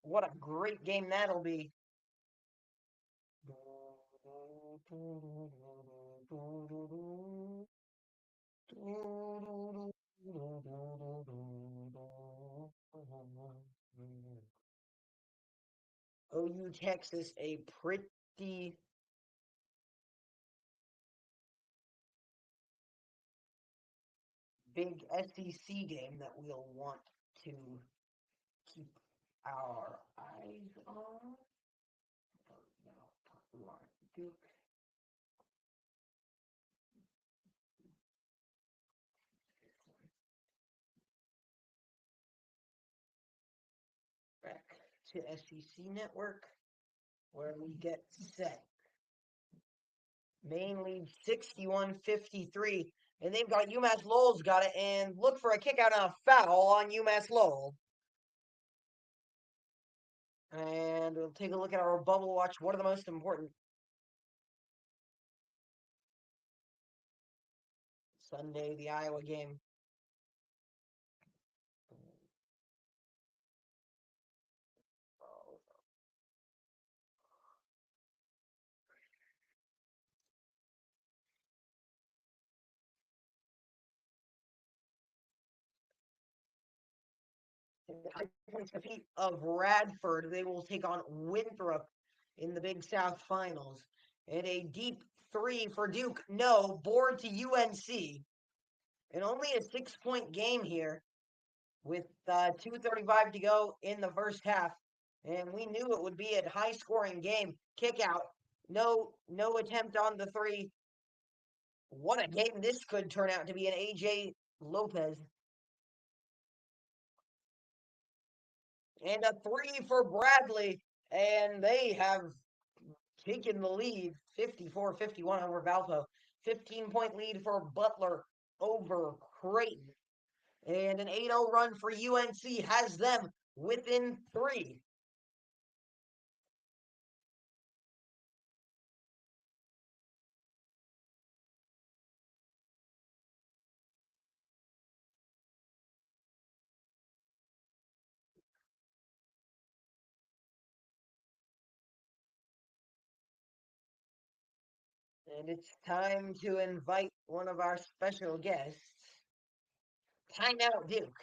What a great game that'll be. OU Texas, a pretty big SEC game that we'll want to keep our eyes on. Duke. Back to SEC Network, where we get set. Maine lead 61-53, and they've got UMass Lowell's got it, and look for a kick out and a foul on UMass Lowell. And we'll take a look at our bubble watch. What are the most important? Sunday, the Iowa game. High Points defeat of Radford. They will take on Winthrop in the Big South Finals. And a deep 3 for Duke. No, board to UNC. And only a 6-point game here with 2:35 to go in the first half. And we knew it would be a high-scoring game. Kick out. No attempt on the 3. What a game this could turn out to be. An AJ Lopez. And a 3 for Bradley. And they have taken the lead 54-51 over Valpo. 15-point lead for Butler over Creighton. And an 8-0 run for UNC has them within 3. And it's time to invite one of our special guests. Timeout Duke.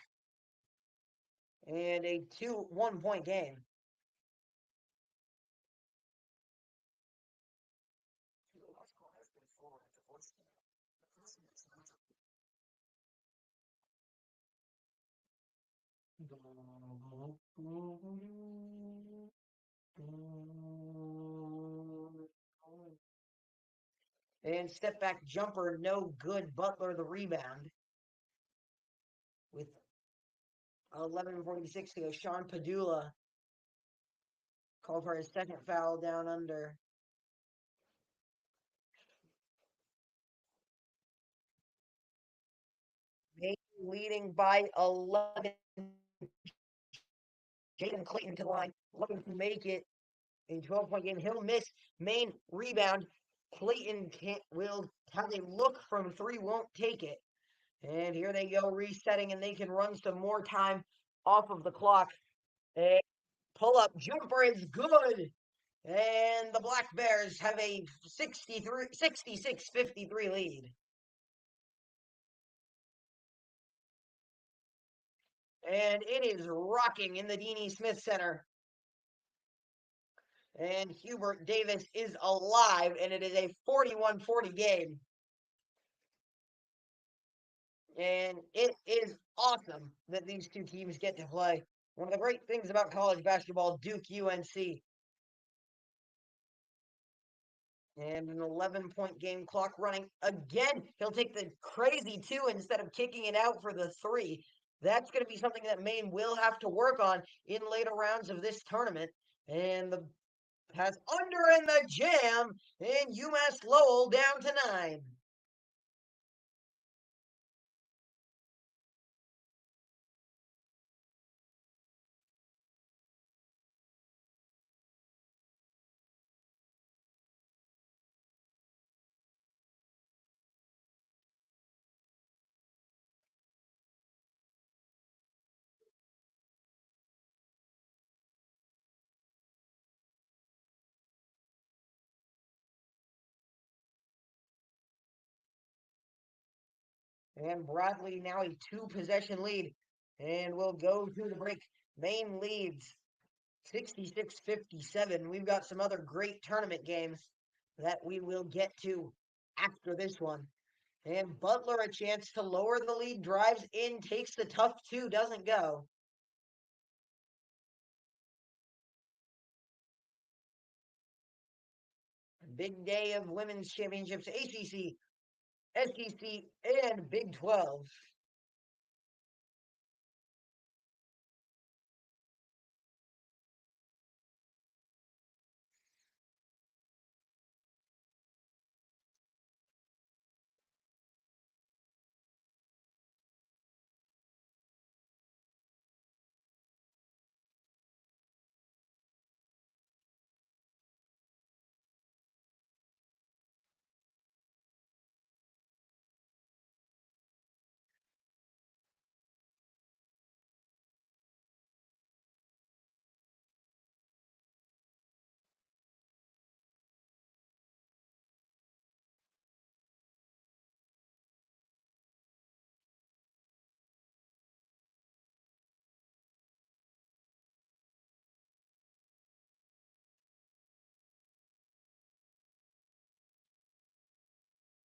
And a 1-point game. And step back jumper, no good. Butler the rebound. With 11:46 to go, Sean Padula called for his second foul down under. Maine leading by 11. Jaden Clayton to the line, looking to make it a 12-point game. He'll miss. Maine rebound. Clayton will have a look from 3, won't take it. And here they go, resetting, and they can run some more time off of the clock. And pull-up jumper is good. And the Black Bears have a 66-53 lead. and it is rocking in the Deanie Smith Center. And Hubert Davis is alive, and it is a 41-40 game. And it is awesome that these two teams get to play. One of the great things about college basketball, Duke UNC. And an 11-point game clock running again. He'll take the crazy 2 instead of kicking it out for the 3. That's going to be something that Maine will have to work on in later rounds of this tournament. And the pass under in the jam, and UMass Lowell down to 9. And Bradley now a 2-possession lead. And we'll go to the break. Maine leads 66-57. We've got some other great tournament games that we will get to after this one. And Butler a chance to lower the lead, drives in, takes the tough 2, doesn't go. Big day of women's championships, ACC, SEC, and Big 12.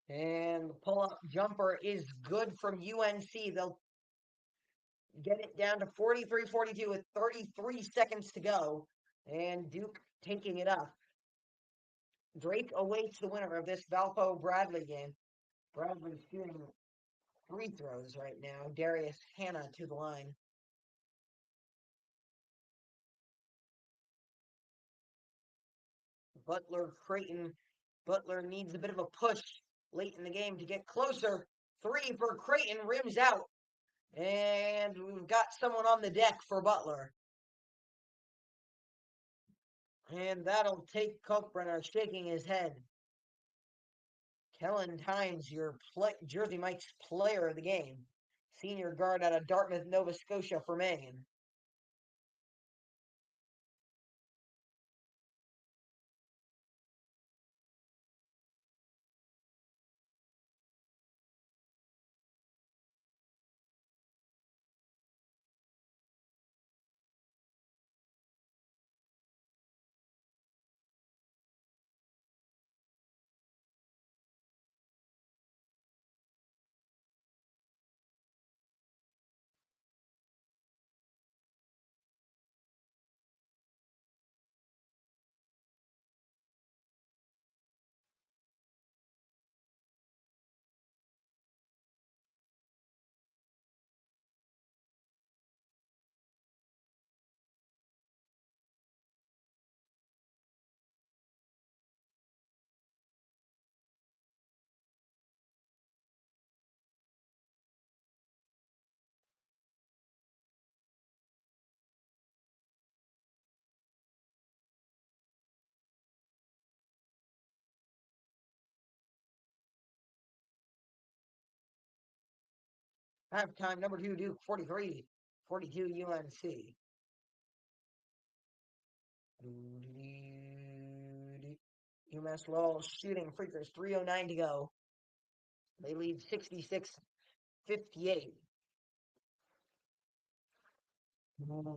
And the pull-up jumper is good from UNC. They'll get it down to 43-42 with 33 seconds to go. And Duke taking it up. Drake awaits the winner of this Valpo-Bradley game. Bradley shooting free throws right now. Darius Hannah to the line. Butler Creighton. Butler needs a bit of a push late in the game to get closer. 3 for Creighton, rims out. And we've got someone on the deck for Butler. And that'll take Kalkbrenner shaking his head. Kellen Tynes, your Jersey Mike's player of the game. Senior guard out of Dartmouth, Nova Scotia for Maine. Halftime, number 2, Duke, 43, 42, UNC. UMass Lowell shooting free throws, 3:09 to go. They lead 66-58. Mm.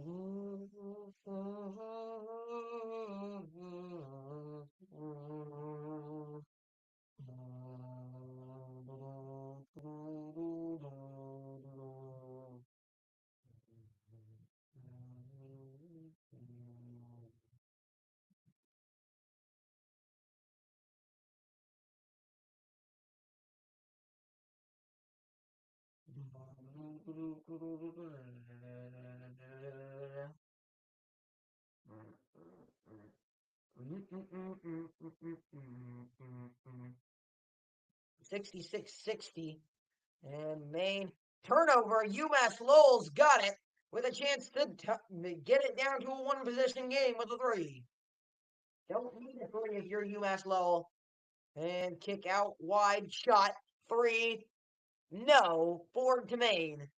66-60. And Maine turnover. UMass Lowell's got it with a chance to get it down to a one possession game with a three. Don't need a three if you're UMass Lowell. And kick out wide shot. Three. No. Ford to Maine.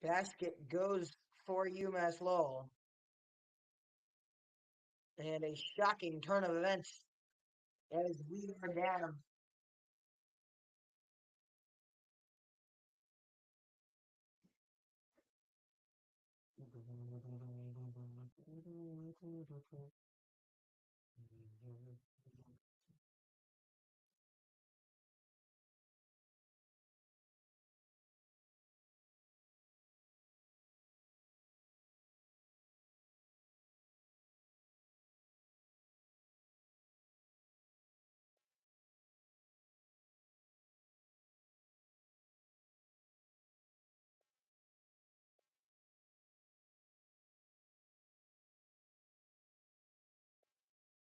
Basket goes for UMass Lowell. And a shocking turn of events as we are down.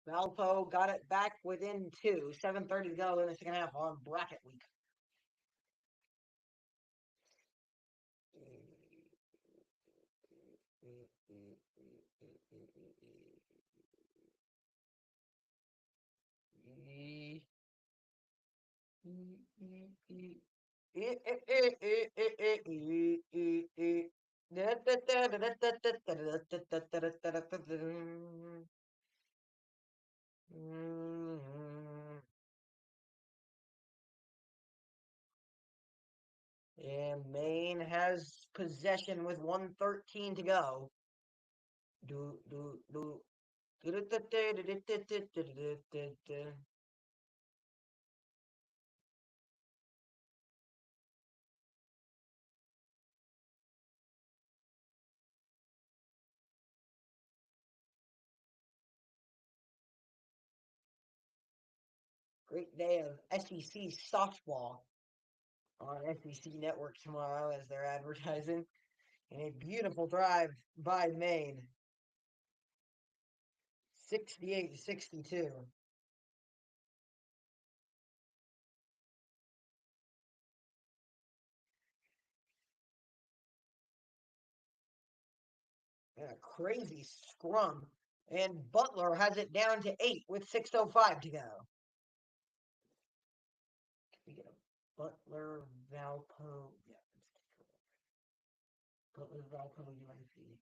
Valpo got it back within two. 7:30 to go in the second half on bracket week. And Maine has possession with 1:13 to go. Do. Great day of SEC softball on SEC Network tomorrow as they're advertising. And a beautiful drive by Maine. 68-62. And a crazy scrum. And Butler has it down to 8 with 6:05 to go. We get a Butler, Valpo. Yeah, Butler, Valpo, UNC.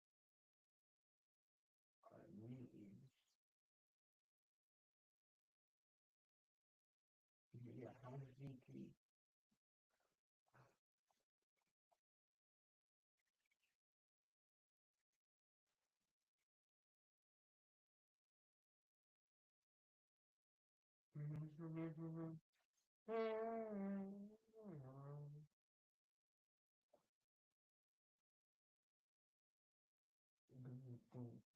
Yeah, VP.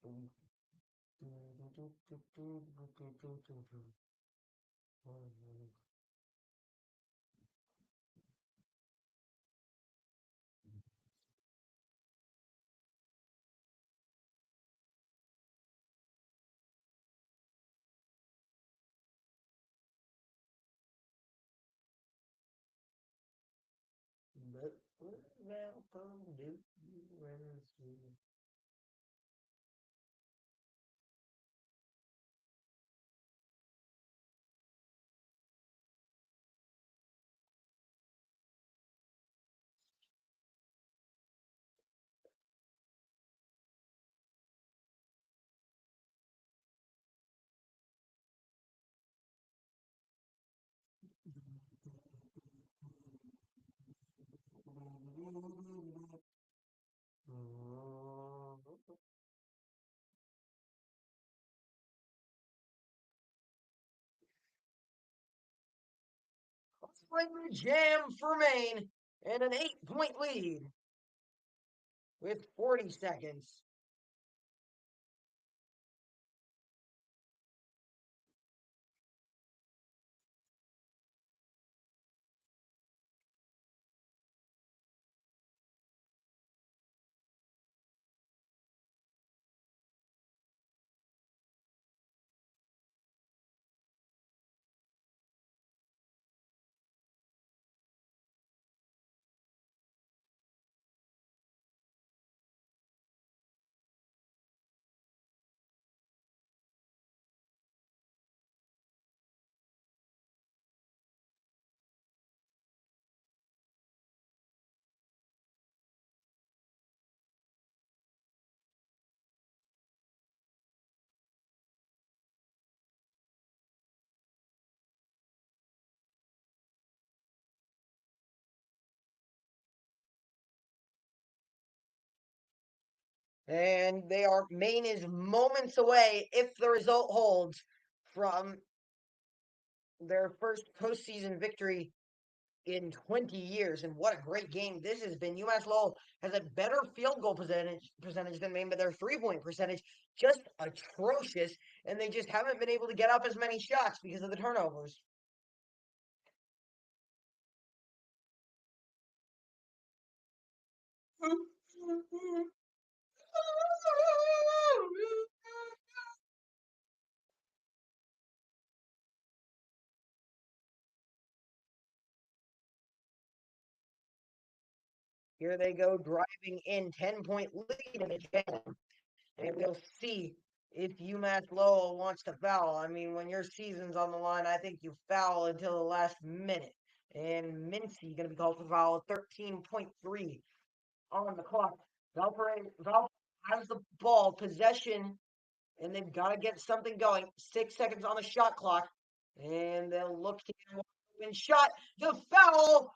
But welcome to Wednesday. Springer jam for Maine and an 8-point lead with 40 seconds. And Maine is moments away, if the result holds, from their first postseason victory in 20 years. And what a great game this has been. UMass Lowell has a better field goal percentage than Maine, but their 3-point percentage just atrocious. And they just haven't been able to get up as many shots because of the turnovers. Here they go, driving in 10-point lead in the jam. And we'll see if UMass Lowell wants to foul. I mean, when your season's on the line, I think you foul until the last minute. And Mincy going to be called for foul, 13.3 on the clock. Valparaiso has the ball, possession, and they've got to get something going. 6 seconds on the shot clock. And they'll look to get one shot. The foul,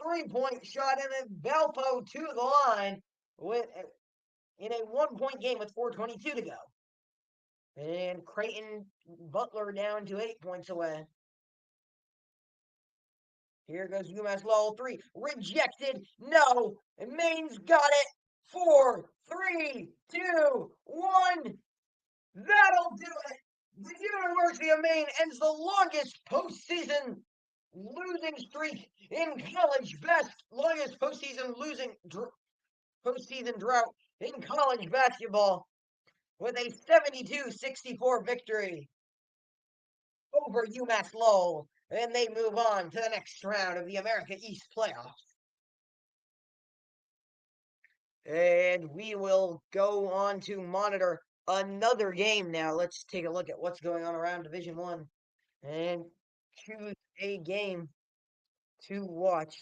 3-point shot, and then Valpo to the line with in a 1-point game with 4:22 to go. And Creighton Butler down to 8 points away. Here goes UMass Lowell, 3. Rejected. No. And Maine's got it. 4, 3, 2, 1. That'll do it. The University of Maine ends the longest postseason losing streak in college longest postseason postseason drought in college basketball with a 72-64 victory over UMass Lowell, and they move on to the next round of the America East playoffs. And we will go on to monitor another game now. Let's take a look at what's going on around Division One and choose a game to watch.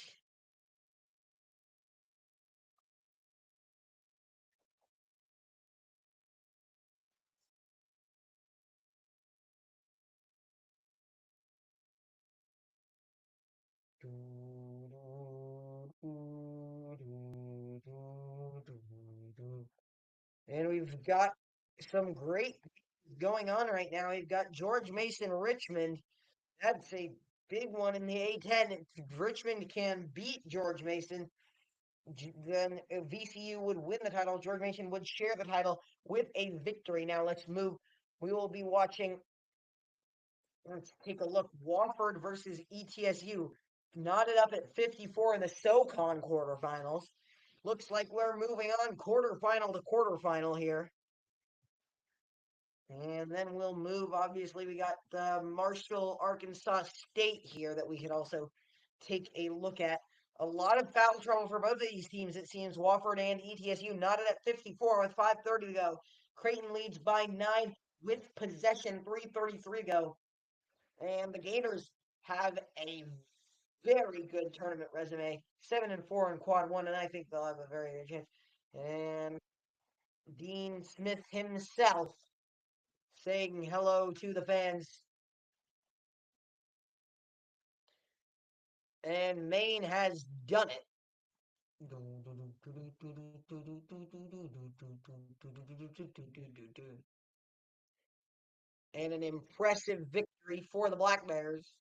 And we've got some great going on right now. We've got George Mason Richmond. That's a big one in the A10. If Richmond can beat George Mason, then VCU would win the title. George Mason would share the title with a victory. Now let's move. We will be watching. Let's take a look. Wofford versus ETSU. Knotted up at 54 in the SoCon quarterfinals. Looks like we're moving on quarterfinal to quarterfinal here. And then we'll move. Obviously, we got Marshall, Arkansas State here that we could also take a look at. A lot of foul trouble for both of these teams, it seems. Wofford and ETSU knotted at 54 with 5:30 to go. Creighton leads by 9 with possession, 3:33 to go. And the Gators have a very good tournament resume, 7-4 in quad one, and I think they'll have a very good chance. And Dean Smith himself saying hello to the fans. And Maine has done it. And an impressive victory for the Black Bears.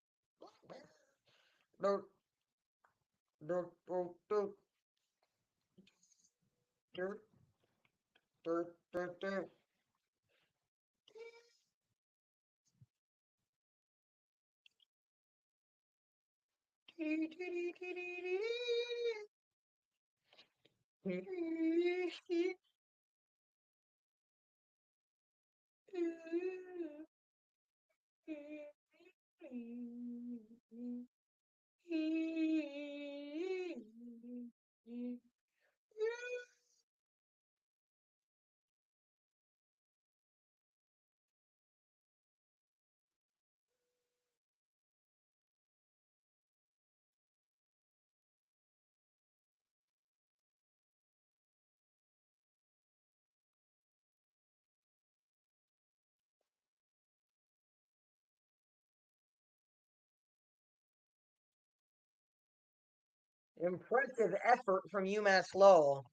Impressive effort from UMass Lowell.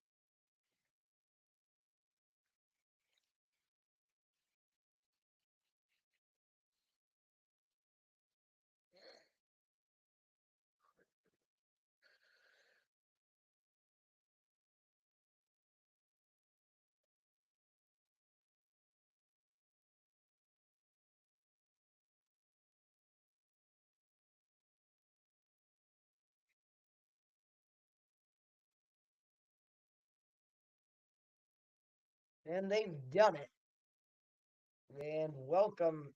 And they've done it. And welcome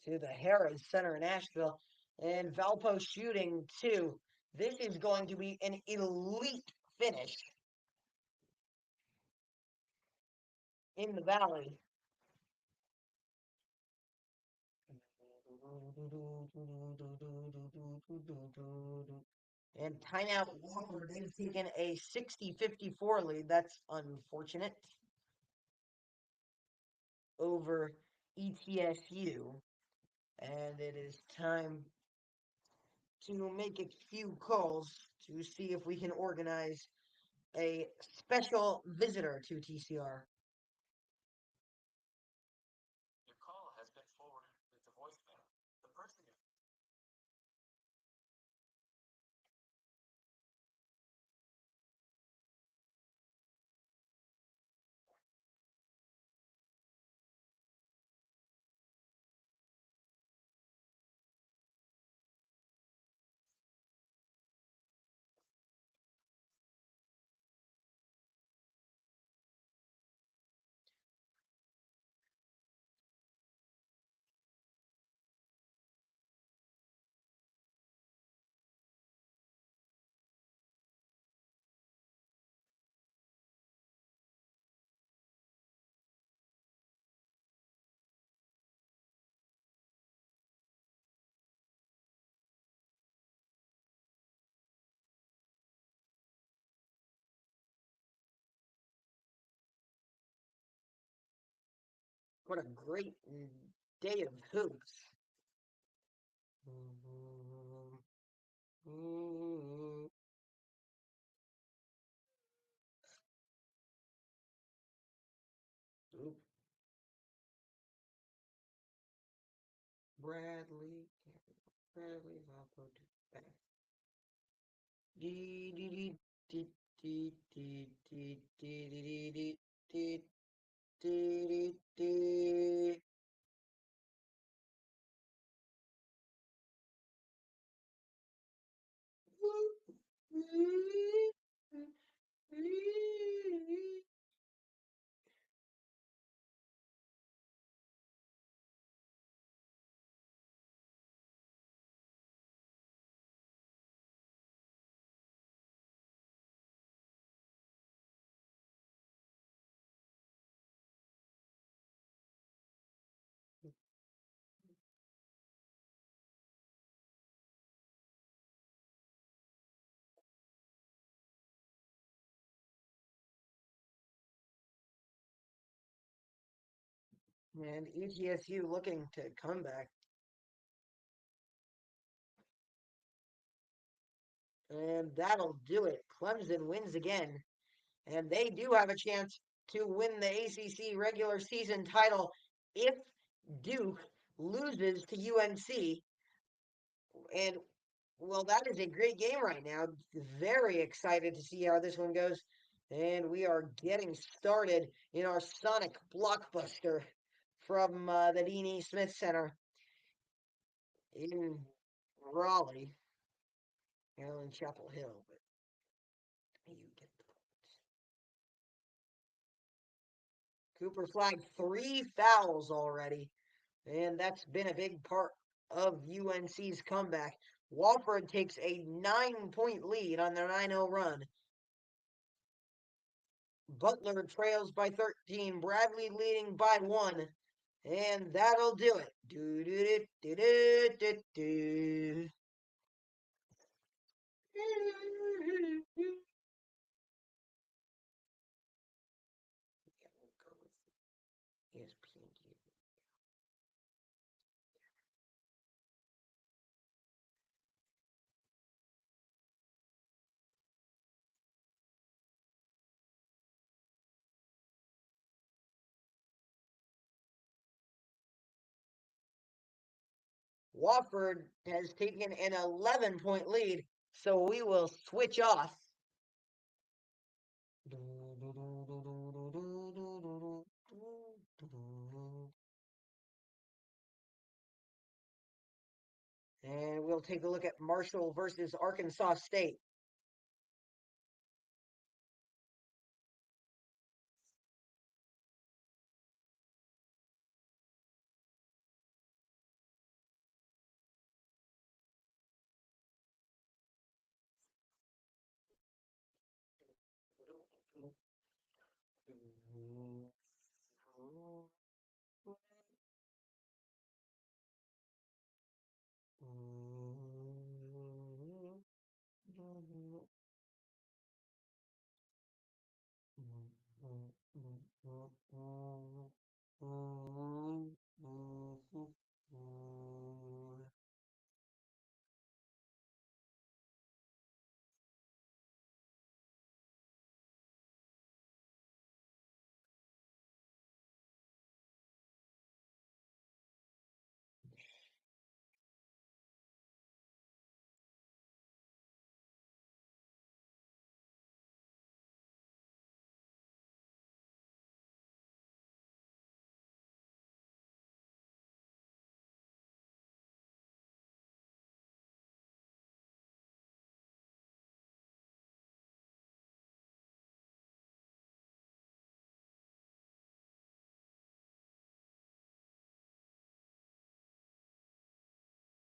to the Harris Center in Asheville. And Valpo shooting too. This is going to be an elite finish in the Valley. And timeout Wofford, they've taken a 60-54 lead. That's unfortunate. Over ETSU. And it is time to make a few calls to see if we can organize a special visitor to TCR. Your call has been forwarded with the voicemail. The person you What a great day of hoops. Oop. Bradley, Valpo to back. And ETSU looking to come back. And that'll do it. Clemson wins again. And they do have a chance to win the ACC regular season title if Duke loses to UNC. And, well, that is a great game right now. Very excited to see how this one goes. And we are getting started in our Sonic blockbuster from the Dean E. Smith Center in Raleigh, Allen Chapel Hill. But you get the point. Cooper flagged 3 fouls already, and that's been a big part of UNC's comeback. Wofford takes a 9-point lead on their 9-0 run. Butler trails by 13. Bradley leading by 1. And that'll do it. Do do do do do do. ESPN. Wofford has taken an 11-point lead, so we will switch off. And we'll take a look at Marshall versus Arkansas State.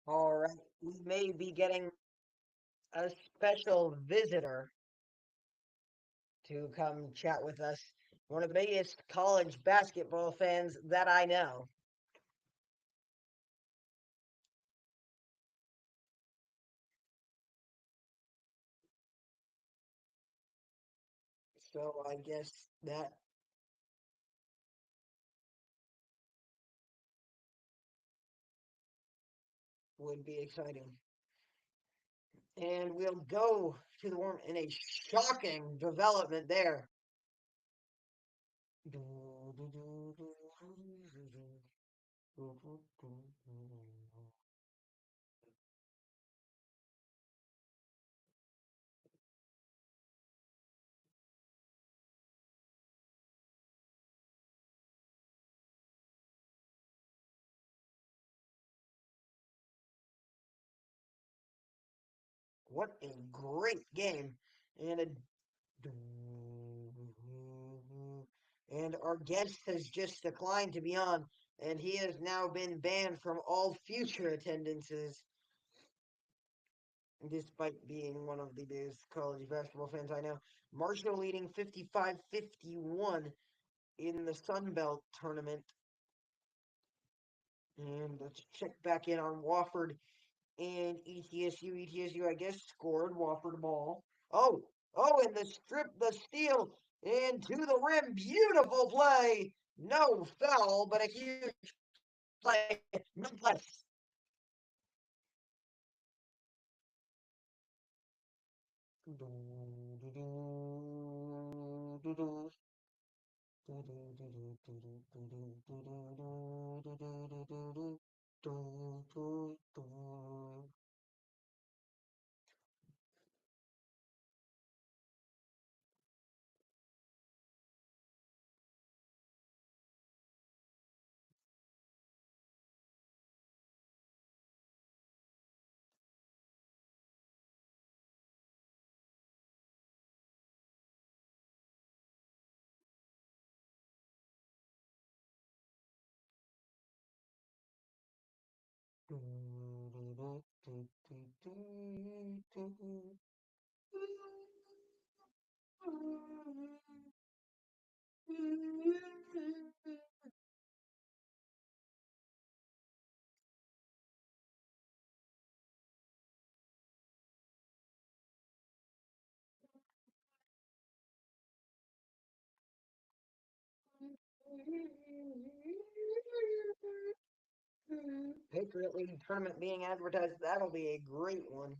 All right, we may be getting a special visitor to come chat with us. One of the biggest college basketball fans that I know. So I guess that would be exciting. And we'll go to the warm in a shocking development there. What a great game. And our guest has just declined to be on, and he has now been banned from all future attendances, despite being one of the biggest college basketball fans I know. Marshall leading 55-51 in the Sun Belt tournament. And let's check back in on Wofford and ETSU. ETSU, I guess, scored. Wofford ball. And the steal, and to the rim. Beautiful play. No foul, but a huge play nonetheless. Patriot League tournament being advertised. That'll be a great one.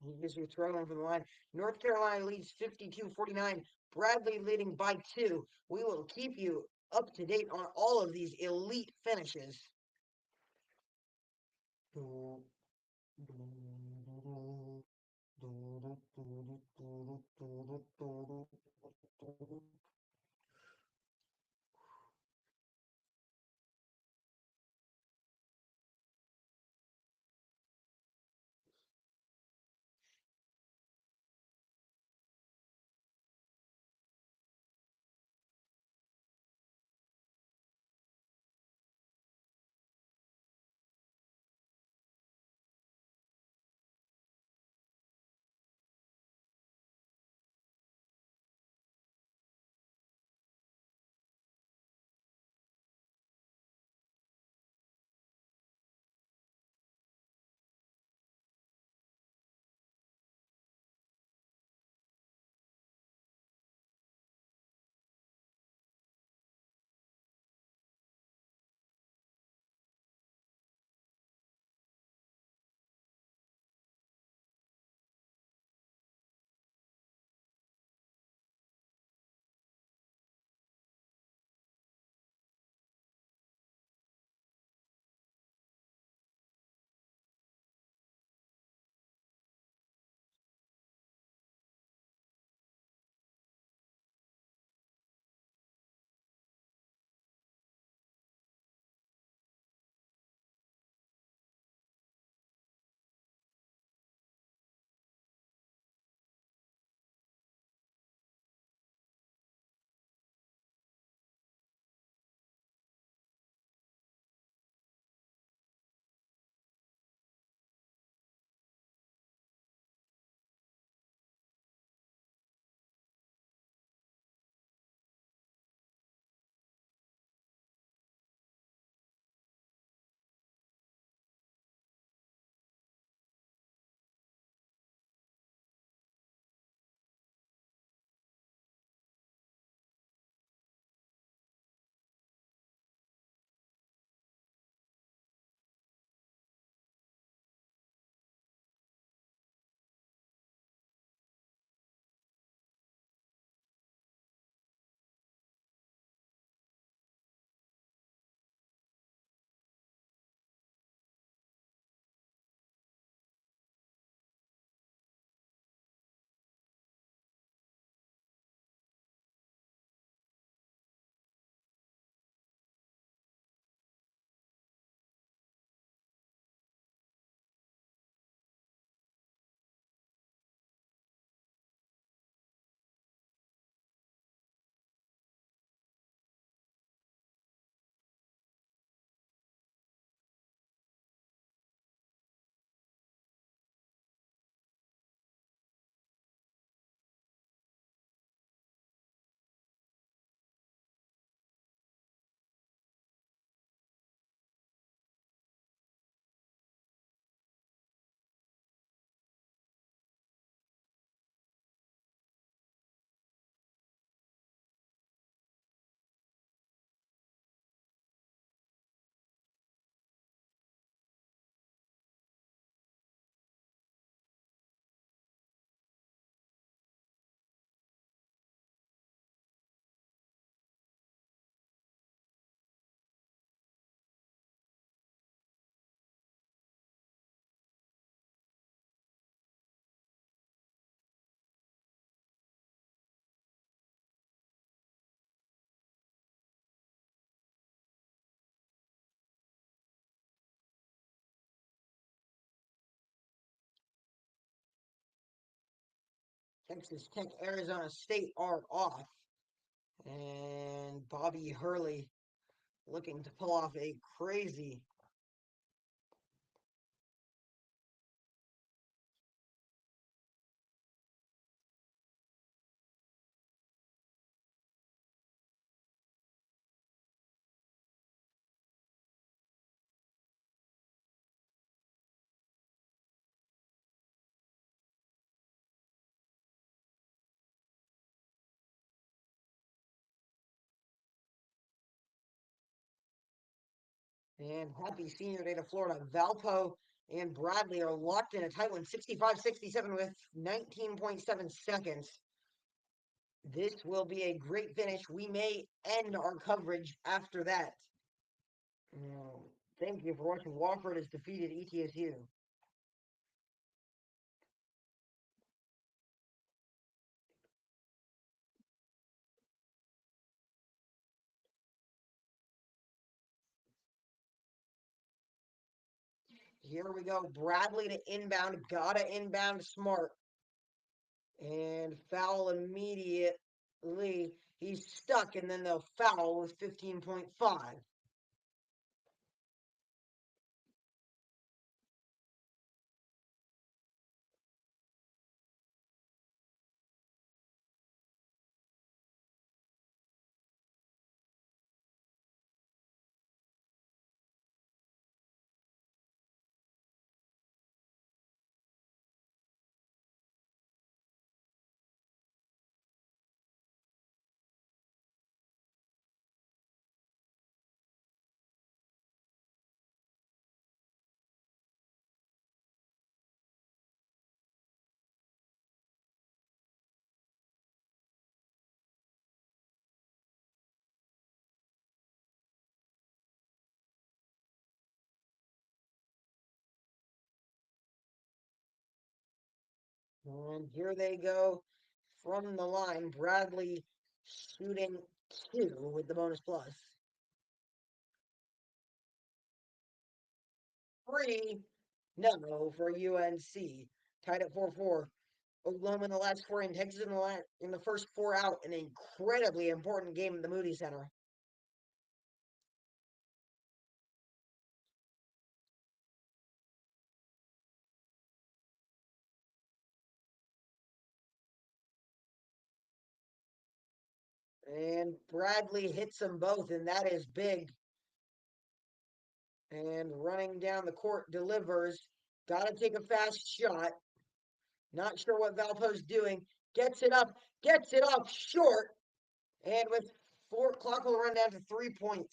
He gives you throwing from the line. North Carolina leads 52-49. Bradley leading by 2. We will keep you up to date on all of these elite finishes. Texas Tech, Arizona State are off. And Bobby Hurley looking to pull off a crazy and happy senior day to Florida. Valpo and Bradley are locked in a tight one, 65-67 with 19.7 seconds. This will be a great finish. We may end our coverage after that. Thank you for watching. Wofford has defeated ETSU. Here we go. Bradley to inbound. Gotta inbound smart. And foul immediately. He's stuck, and then they'll foul with 15.5. And here they go from the line. Bradley shooting 2 with the bonus plus. 3, no, for UNC. Tied at 4-4. Oklahoma in the last 4 and Texas in the first 4 out. An incredibly important game at the Moody Center. And Bradley hits them both, and that is big. And running down the court delivers. Got to take a fast shot. Not sure what Valpo's doing. Gets it up short. And with 4 clock will run down to 3.6.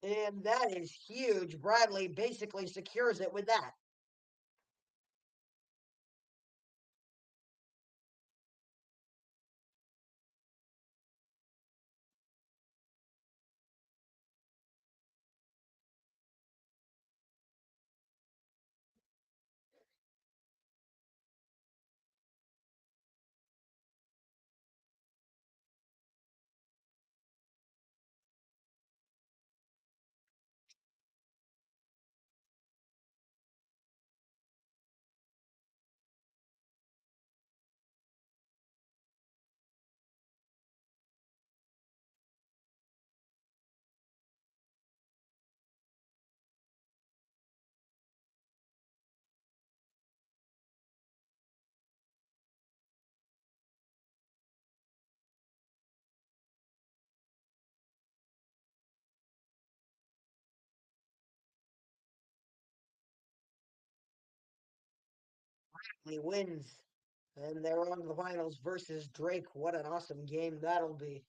And that is huge. Bradley basically secures it with that. He wins. And they're on to the finals versus Drake. What an awesome game that'll be.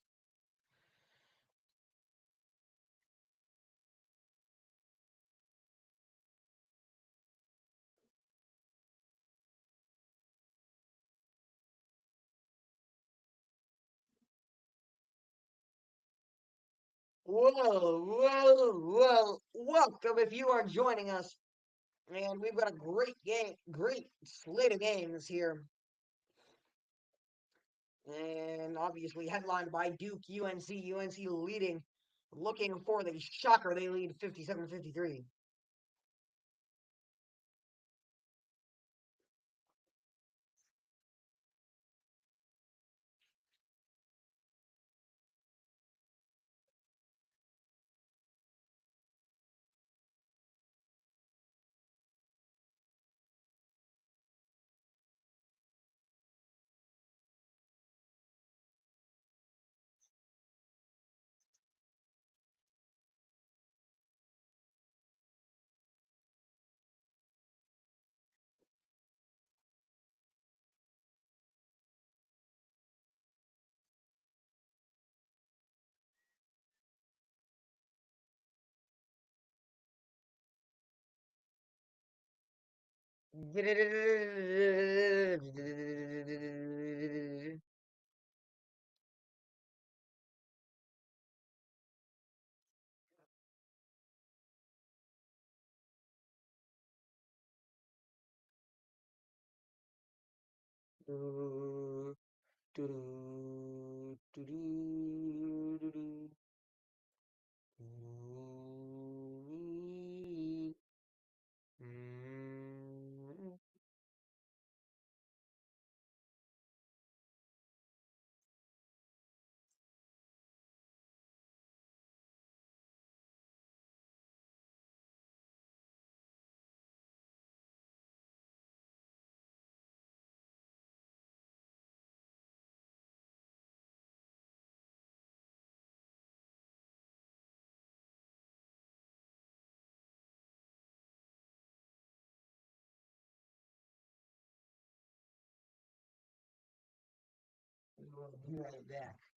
Whoa. Welcome if you are joining us. And we've got a great slate of games here. And obviously headlined by Duke, UNC leading, looking for the shocker. They lead 57-53. We'll be right back.